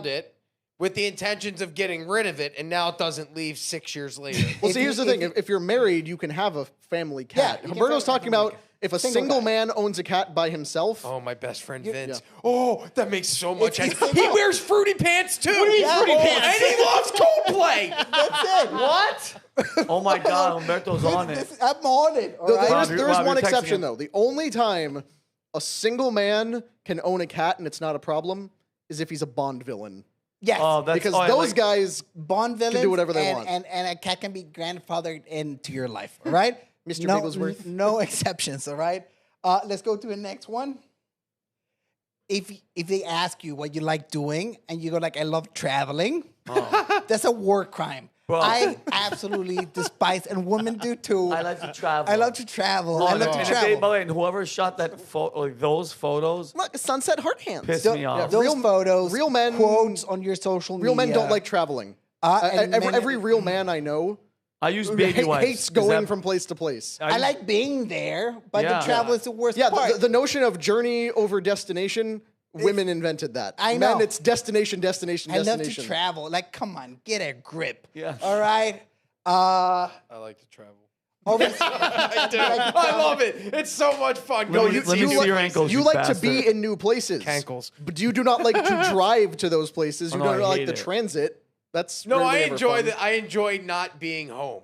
it with the intentions of getting rid of it, and now it doesn't leave 6 years later? Well, If see, you- here's the if thing. you- If you're married, you can have a family cat. you can Humberto's have a talking about family if a Single single guy. man owns a cat by himself. Oh, my best friend Yeah. Vince. Oh, that makes so much If sense. he's He wears fruity pants too. What do you mean fruity pants? And he loves Coldplay. That's it. What? Oh my God, Humberto's on it. I'm on it. All right? Rob, There you're is one texting exception, him. though. The only time a single man can own a cat and it's not a problem is if he's a Bond villain. Yes. Oh, that's Because oh, I those like- guys Bond villains can do whatever they and, want. And a cat can be grandfathered into your life. All right? Mr. No, Bigglesworth. no exceptions. All right? Let's go to the next one. If they ask you what you like doing and you go like, I love traveling, that's a war crime. Bro. I absolutely despise, and women do too. I like to travel. I love to travel. Oh, I love and to by the travel. way, and whoever shot that like those photos Look, sunset heart hands. pissed Tho- me off. Those Real- photos, real men- quotes on your social media. Real men don't like traveling. And men- Every real man I know I use baby wipes. Hates going from place to place. I like being there, but Yeah. the travel is the worst Yeah, part. the notion of journey over destination, women invented that. I know. Men, it's destination, destination, I love destination. to travel. Like, come on, get a grip. Yeah. All right. I like to travel. I do. I love it. It's so much fun. No, going let to me new see your places. ankles. You like to be bastard. in new places. Cankles. But you do not like to drive to those places. You Oh, no, don't I like hate the it. transit. That's No, rarely I ever enjoy fun. that. I enjoy not being home.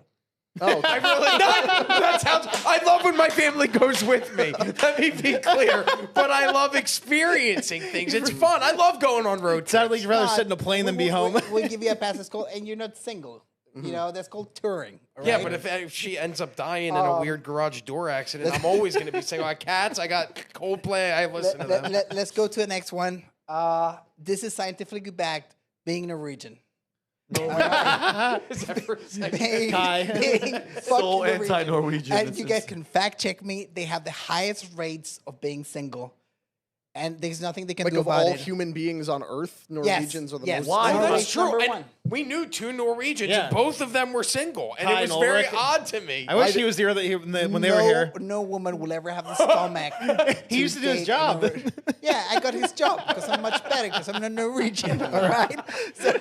Oh, I really that sounds. I love when my family goes with me. Let me be clear. But I love experiencing things. It's fun. I love going on road trips. Sounded like you'd rather sit in a plane than be home. We'll give you a pass. It's called, and you're not single. You know, that's called touring. all Yeah, right? but if she ends up dying in a weird garage door accident, I'm always going to be saying, I got cats, I got Coldplay, I listen to them. Let's go to the next one. This is scientifically backed. Being Norwegian. Is that for a second? Being So fucking anti-Norwegian. And It's you guys can fact check me. They have the highest rates of being single. And there's nothing they can like do of about all it. human beings on Earth, Norwegians are the yes. most. Why? Oh, Norway's that's true. number And one. we knew two Norwegians, Yeah. and both of them were single. And Kai it was and very Ulrich. odd to me. I wish he was here when they were here. No woman will ever have the stomach. He used to do his date a job. Norwegian. Yeah, I got his job because I'm much better because I'm a Norwegian. All right. So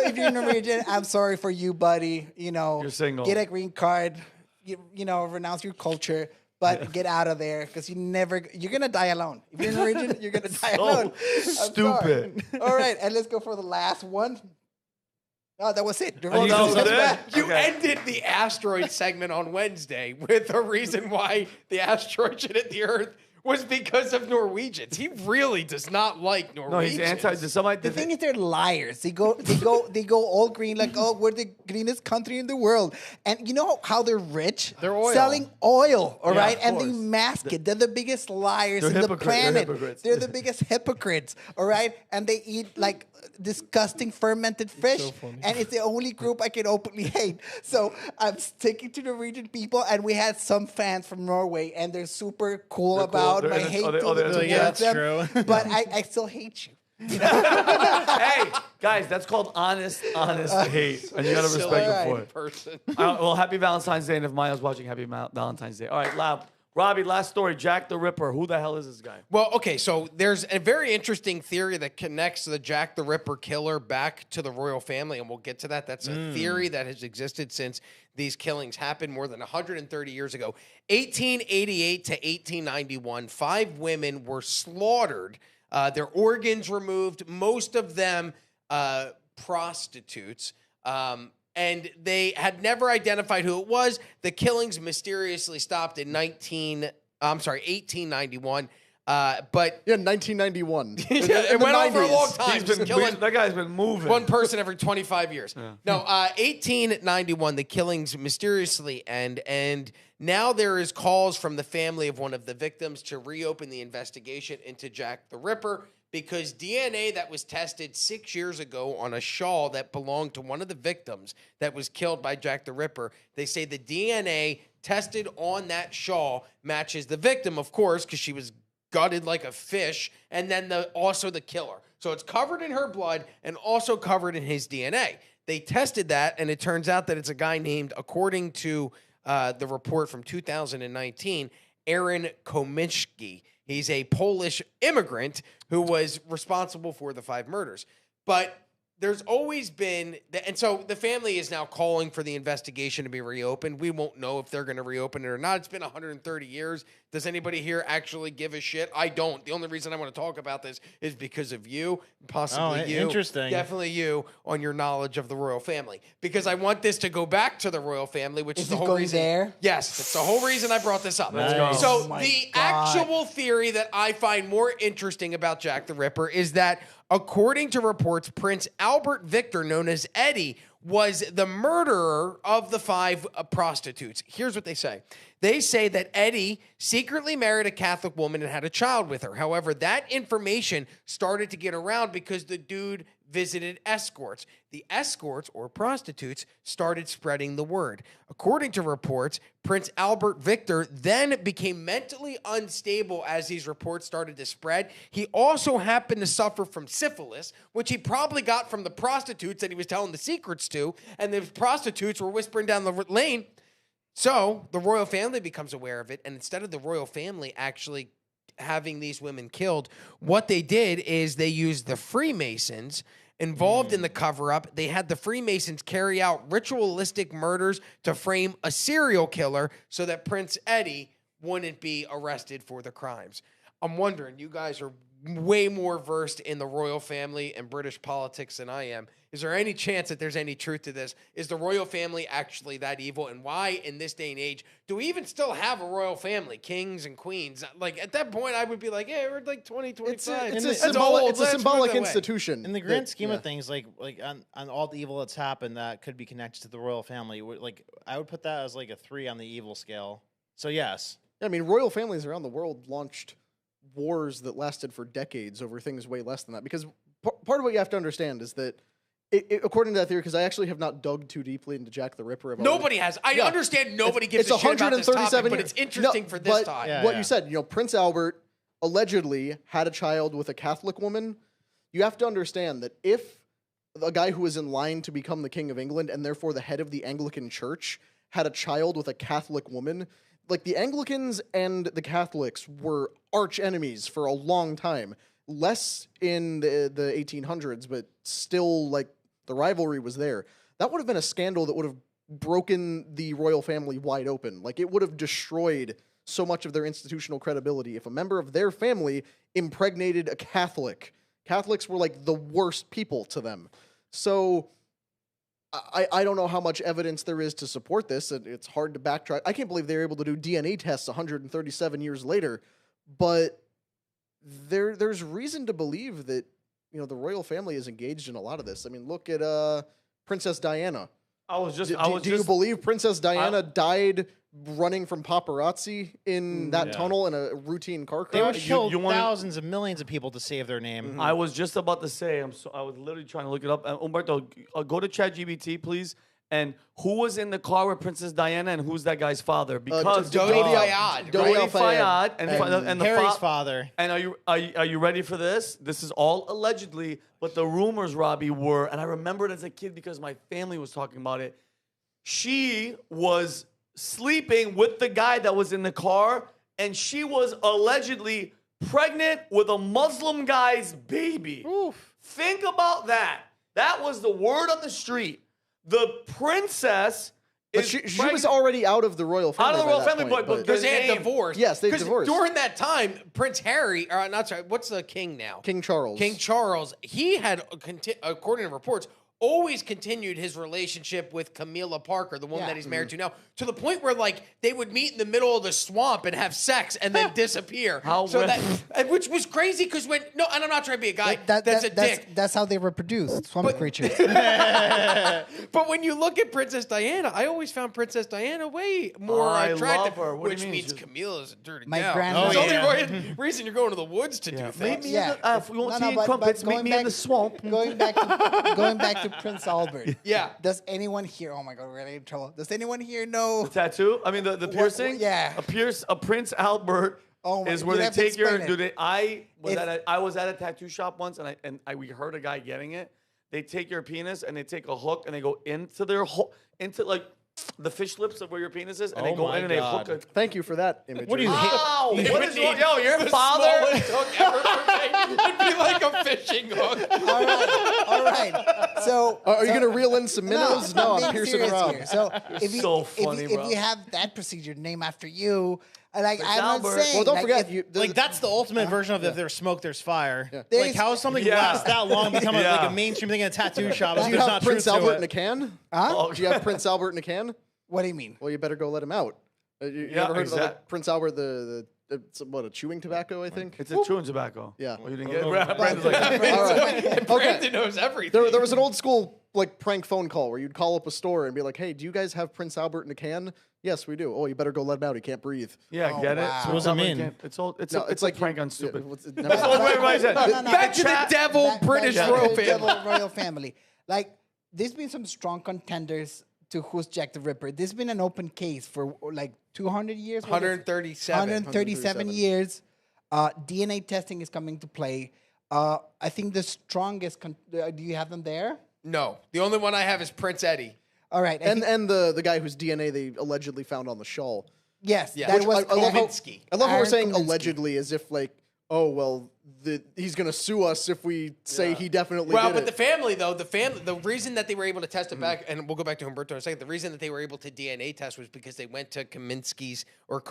if you're Norwegian, I'm sorry for you, buddy. You know, You're single. Get a green card. You know, renounce your culture. But get out of there because you're gonna die alone. If you're Norwegian, you're gonna die alone. I'm stupid. sorry. All right, and let's go for the last one. Oh, that was it. Oh, that was it? You Okay. ended the asteroid segment on Wednesday with a reason why the asteroid should hit the Earth was because of Norwegians. He really does not like No, Norwegians. he's anti. Somebody. The thing is, they're liars. They go all green, like, oh, we're the greenest country in the world. And you know how they're rich? They're oil. Selling oil, all Yeah, right? of And they course. mask it. They're the biggest liars They're in the hypocrites. They're planet. hypocrites. They're the biggest hypocrites, all right? And they eat like disgusting fermented fish. And it's the only group I can openly hate. So I'm sticking to Norwegian people, and we had some fans from Norway, and they're super cool They're cool. about They're my in it. hate Oh, towards yeah, that's them. true. But I still hate you. Hey, guys, that's called honest hate, and you gotta Silly respect him for it. person. Well, happy Valentine's Day, and if Maya's watching, happy Valentine's Day. All right, Robbie, last story. Jack the Ripper. Who the hell is this guy? Well, okay, so there's a very interesting theory that connects the Jack the Ripper killer back to the royal family, and we'll get to that. That's a theory that has existed since these killings happened more than 130 years ago. 1888 to 1891, 5 women were slaughtered, their organs removed, most of them prostitutes. And they had never identified who it was. The killings mysteriously stopped in 1891. But Yeah, 1991. it went on for a long time. He's Just been killing that guy's been moving. one person every 25 years. No, 1891, the killings mysteriously end. And now there is calls from the family of one of the victims to reopen the investigation into Jack the Ripper, because DNA that was tested 6 years ago on a shawl that belonged to one of the victims that was killed by Jack the Ripper, they say the DNA tested on that shawl matches the victim, of course, because she was gutted like a fish, and then also the killer. So it's covered in her blood and also covered in his DNA. They tested that, and it turns out that it's a guy named, according to the report from 2019, Aaron Komiński. He's a Polish immigrant who was responsible for the 5 murders. But there's always been, and so the family is now calling for the investigation to be reopened. We won't know if they're going to reopen it or not. It's been 130 years. Does anybody here actually give a shit? I don't. The only reason I want to talk about this is because of you, possibly you. Interesting. Definitely you on your knowledge of the royal family. Because I want this to go back to the royal family, which is the whole going reason. there? Yes, that's the whole reason I brought this up. Let's go. So Oh my the God. actual theory that I find more interesting about Jack the Ripper is that, according to reports, Prince Albert Victor, known as Eddie, was the murderer of the 5 prostitutes. Here's what they say. They say that Eddie secretly married a Catholic woman and had a child with her. However, that information started to get around because the dude visited escorts. The escorts, or prostitutes, started spreading the word. According to reports, Prince Albert Victor then became mentally unstable as these reports started to spread. He also happened to suffer from syphilis, which he probably got from the prostitutes that he was telling the secrets to, and the prostitutes were whispering down the lane. So the royal family becomes aware of it, and instead of the royal family actually having these women killed, what they did is they used the Freemasons involved in the cover-up. They had the Freemasons carry out ritualistic murders to frame a serial killer so that Prince Eddie wouldn't be arrested for the crimes. I'm wondering, you guys are way more versed in the royal family and British politics than I am. Is there any chance that there's any truth to this? Is the royal family actually that evil? And why, in this day and age, do we even still have a royal family, kings and queens? Like, at that point, I would be like, yeah, we're like 20, 25. It's a symbolic institution. In the grand scheme of things, like on all the evil that's happened that could be connected to the royal family, like I would put that as like a 3 on the evil scale. So yes. I mean, royal families around the world launched wars that lasted for decades over things way less than that. Because part of what you have to understand is that, according to that theory, because I actually have not dug too deeply into Jack the Ripper. Nobody has. I understand nobody gives a shit about this topic, but it's interesting for this time. What you said, Prince Albert allegedly had a child with a Catholic woman. You have to understand that if a guy who was in line to become the King of England and therefore the head of the Anglican Church had a child with a Catholic woman, like the Anglicans and the Catholics were arch enemies for a long time. Less in the 1800s, but still, like, the rivalry was there. That would have been a scandal that would have broken the royal family wide open. Like, it would have destroyed so much of their institutional credibility if a member of their family impregnated a Catholic. Catholics were, like, the worst people to them. So I don't know how much evidence there is to support this. It's hard to backtrack. I can't believe they were able to do DNA tests 137 years later, but there's reason to believe that the royal family is engaged in a lot of this. I mean, look at Princess Diana. Do you believe Princess Diana died running from paparazzi in that tunnel in a routine car crash? They would kill thousands of millions of people to save their name. Mm-hmm. I was just about to say, I was literally trying to look it up. Humberto, go to ChatGPT, please. And who was in the car with Princess Diana, and who's that guy's father? Because Dodi Fayad. Dodi Fayad and Harry's father. And are you ready for this? This is all allegedly, but the rumors, Robbie, were, and I remember it as a kid because my family was talking about it. She was sleeping with the guy that was in the car, and she was allegedly pregnant with a Muslim guy's baby. Oof. Think about that. That was the word on the street. The princess But she was already out of the royal family. Out of the royal family, but because they had divorced. Yes, they divorced. During that time, Prince Harry, not sorry, what's the king now? King Charles. King Charles, he had, according to reports, always continued his relationship with Camilla Parker, the woman that he's married to now, to the point where, like, they would meet in the middle of the swamp and have sex and then disappear. Which was crazy because and I'm not trying to be a guy that's a dick. That's how they reproduce, swamp creatures. But when you look at Princess Diana, I always found Princess Diana way more attractive, love her. What which do you mean? means Camilla's a dirty My gal. grandmother- It's the only reason you're going to the woods to do things. If we won't see any crumpets, meet me in the swamp. Going back to Prince Albert. Yeah. Does anyone here? Oh my God, we're getting in trouble. Does anyone here know The tattoo? I mean, the piercing? Yeah. A Prince Albert is where they take your. I was at a tattoo shop once, and we heard a guy getting it. They take your penis and they take a hook and they go into their into like the fish lips of where your penis is, and they go in and they hook it. Thank you for that imagery. What do you Wow! What is wrong? Yo, your The father. smallest hook ever for me. It'd be like a fishing hook. All right. So, Are you going to reel in some minnows? No, I'm being piercing serious around. here. So, if you have that procedure named after you, like I'm not saying. Well, don't like, forget, that's the ultimate version of if there's smoke, there's fire. There's- Like, how does something last that long become like a mainstream thing in a tattoo shop? Do you have Prince Albert in a can? Huh? Do you have Prince Albert in a can? What do you mean? Well, you better go let him out. You ever heard of Prince Albert, it's a chewing tobacco, I think? It's a chewing tobacco. Yeah. Well, you didn't get it. Brandon's like, Brandon knows everything. There was an old school like prank phone call where you'd call up a store and be like, "Hey, do you guys have Prince Albert in a can?" "Yes, we do." "Oh, you better go let him out. He can't breathe." Yeah, get it? So what does it mean? It's like prank on stupid. That's all everybody said. Back to the devil British royal family. Devil royal family. Like, there's been some strong contenders to who's Jack the Ripper. There's been an open case for like 200 years. 137 years. DNA testing is coming to play. I think the strongest. Do you have them there? No, the only one I have is Prince Eddie. All right, and the guy whose DNA they allegedly found on the shawl. Yes, that was I love Kaminsky. I love how we're Aaron saying Kaminsky. allegedly as if like, oh well, he's gonna sue us if we say he definitely Well, did but it. the family, though, the reason that they were able to test it back, and we'll go back to Humberto in a second, the reason that they were able to DNA test was because they went to Kaminsky's or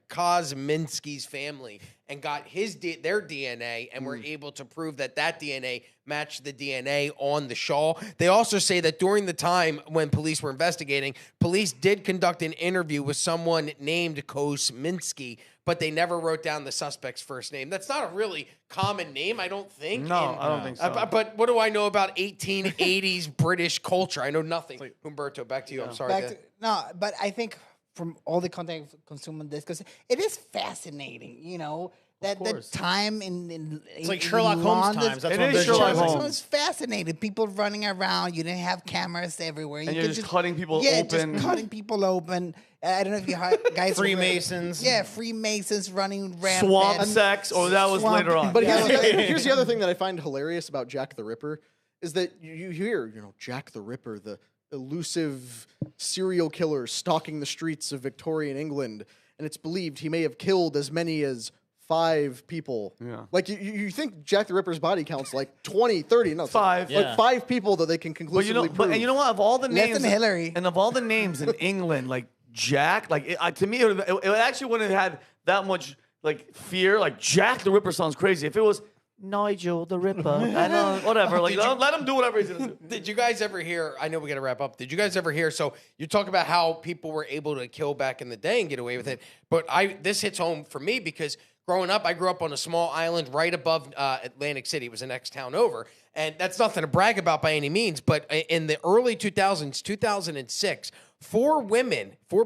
Kosminski's family and got their DNA and were able to prove that DNA matched the DNA on the shawl. They also say that during the time when police were investigating, police did conduct an interview with someone named Kosminski, but they never wrote down the suspect's first name. That's not a really common name, I don't think. No, I don't think so. But what do I know about 1880s British culture? I know nothing. Humberto, back to you. I'm sorry. But I think from all the content I've consumed on this, because it is fascinating, you know, that the time in it's like Sherlock Holmes times. That's what Sherlock Holmes. It's fascinating. People running around. You didn't have cameras everywhere. And you're just cutting people open. open. Just cutting people open. I don't know if you guys Freemasons. Freemasons running rampant. Swamp sex, or that was later on. But here's the other thing that I find hilarious about Jack the Ripper is that you hear, Jack the Ripper, the elusive serial killer stalking the streets of Victorian England, and it's believed he may have killed as many as 5 people. Yeah. Like, you think Jack the Ripper's body counts like 20, 30, no. 5. Like 5 people that they can conclusively prove. And you know what? Of all the Less names, than Hillary. And of all the names in England, like Jack, like to me, it actually wouldn't have had that much like fear. Like Jack the Ripper sounds crazy. If it was Nigel the Ripper, I don't, whatever. Like let him do whatever he's gonna do. Did you guys ever hear? I know we got to wrap up. Did you guys ever hear? So you talk about how people were able to kill back in the day and get away with it, but this hits home for me because growing up, I grew up on a small island right above Atlantic City. It was the next town over, and that's nothing to brag about by any means. But in the early 2000s, 2006. 4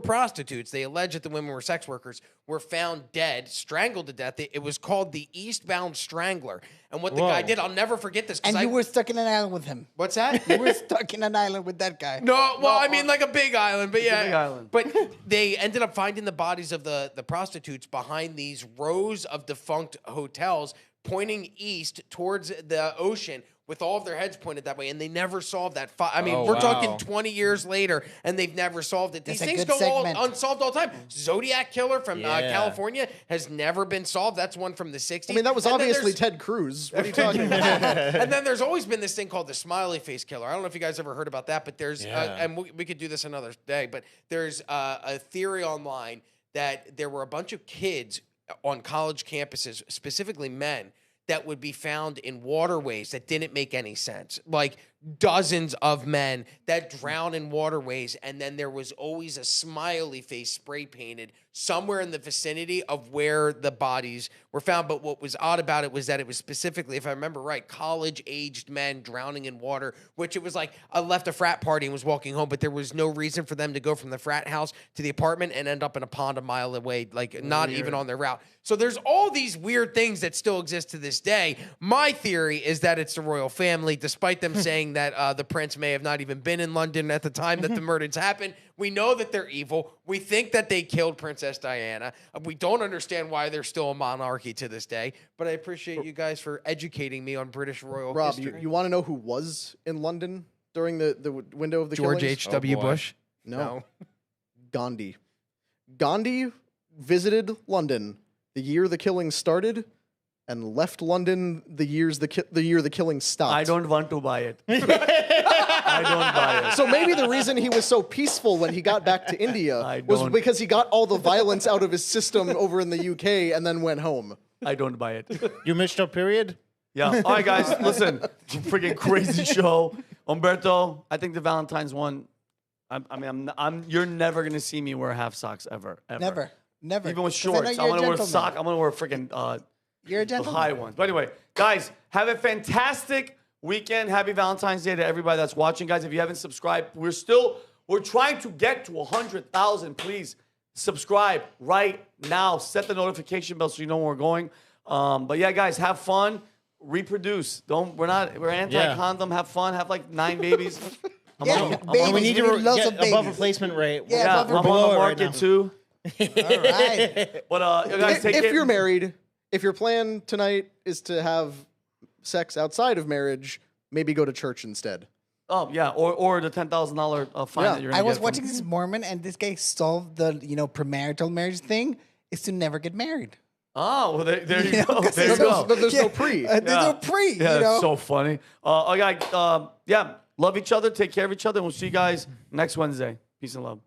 prostitutes, they allege that the women were sex workers, were found dead, strangled to death. It was called the Eastbound Strangler. And what the guy did, I'll never forget this. And you were stuck in an island with him. What's that? You were stuck in an island with that guy. I mean like a big island, but yeah. Big island. But they ended up finding the bodies of the prostitutes behind these rows of defunct hotels pointing east towards the ocean with all of their heads pointed that way, and they never solved that. We're talking 20 years later, and they've never solved it. These things go all unsolved all the time. Zodiac Killer from California has never been solved. That's one from the 60s. I mean, that was obviously Ted Cruz. What are you talking about? And then there's always been this thing called the Smiley Face Killer. I don't know if you guys ever heard about that, but there's, and we could do this another day, but there's a theory online that there were a bunch of kids on college campuses, specifically men, that would be found in waterways that didn't make any sense. Like dozens of men that drown in waterways, and then there was always a smiley face spray painted somewhere in the vicinity of where the bodies were found. But what was odd about it was that it was specifically, if I remember right, college-aged men drowning in water, which it was like I left a frat party and was walking home, but there was no reason for them to go from the frat house to the apartment and end up in a pond a mile away, like not even on their route. So there's all these weird things that still exist to this day. My theory is that it's the royal family, despite them saying that the prince may have not even been in London at the time that the murders happened. We know that they're evil. We think that they killed Princess Diana. We don't understand why they're still a monarchy to this day. But I appreciate you guys for educating me on British royal history. Rob, you want to know who was in London during the window of the George killings? H.W. Bush? No. Gandhi. Gandhi visited London the year the killings started and left London the year the killing stopped. I don't want to buy it. I don't buy it. So maybe the reason he was so peaceful when he got back to India was because he got all the violence out of his system over in the UK and then went home. I don't buy it. You missed a period? Yeah. All right, guys, listen. Freaking crazy show. Humberto, I think the Valentines won. You're never gonna see me wear half socks ever. Never. Even with shorts. I'm gonna wear sock. I'm gonna wear freaking you're a the gentleman. high ones. But anyway, guys, have a fantastic weekend. Happy Valentine's Day to everybody that's watching, guys. If you haven't subscribed, we're trying to get to 100,000. Please subscribe right now. Set the notification bell so you know where we're going. But yeah, guys, have fun. Reproduce. We're anti-condom. Have fun. Have like 9 babies. We need to get above replacement rate. Yeah, I'm on the market too. All right. But guys, take if it. you're married, if your plan tonight is to have sex outside of marriage, maybe go to church instead. Oh yeah, or the $10,000 fine that you're gonna I was get watching this Mormon, and this guy solved the premarital marriage thing is to never get married. Oh, well, there you go. There you go. There's no pre. There's no pre. Yeah, that's so funny. Yeah, love each other. Take care of each other. And we'll see you guys next Wednesday. Peace and love.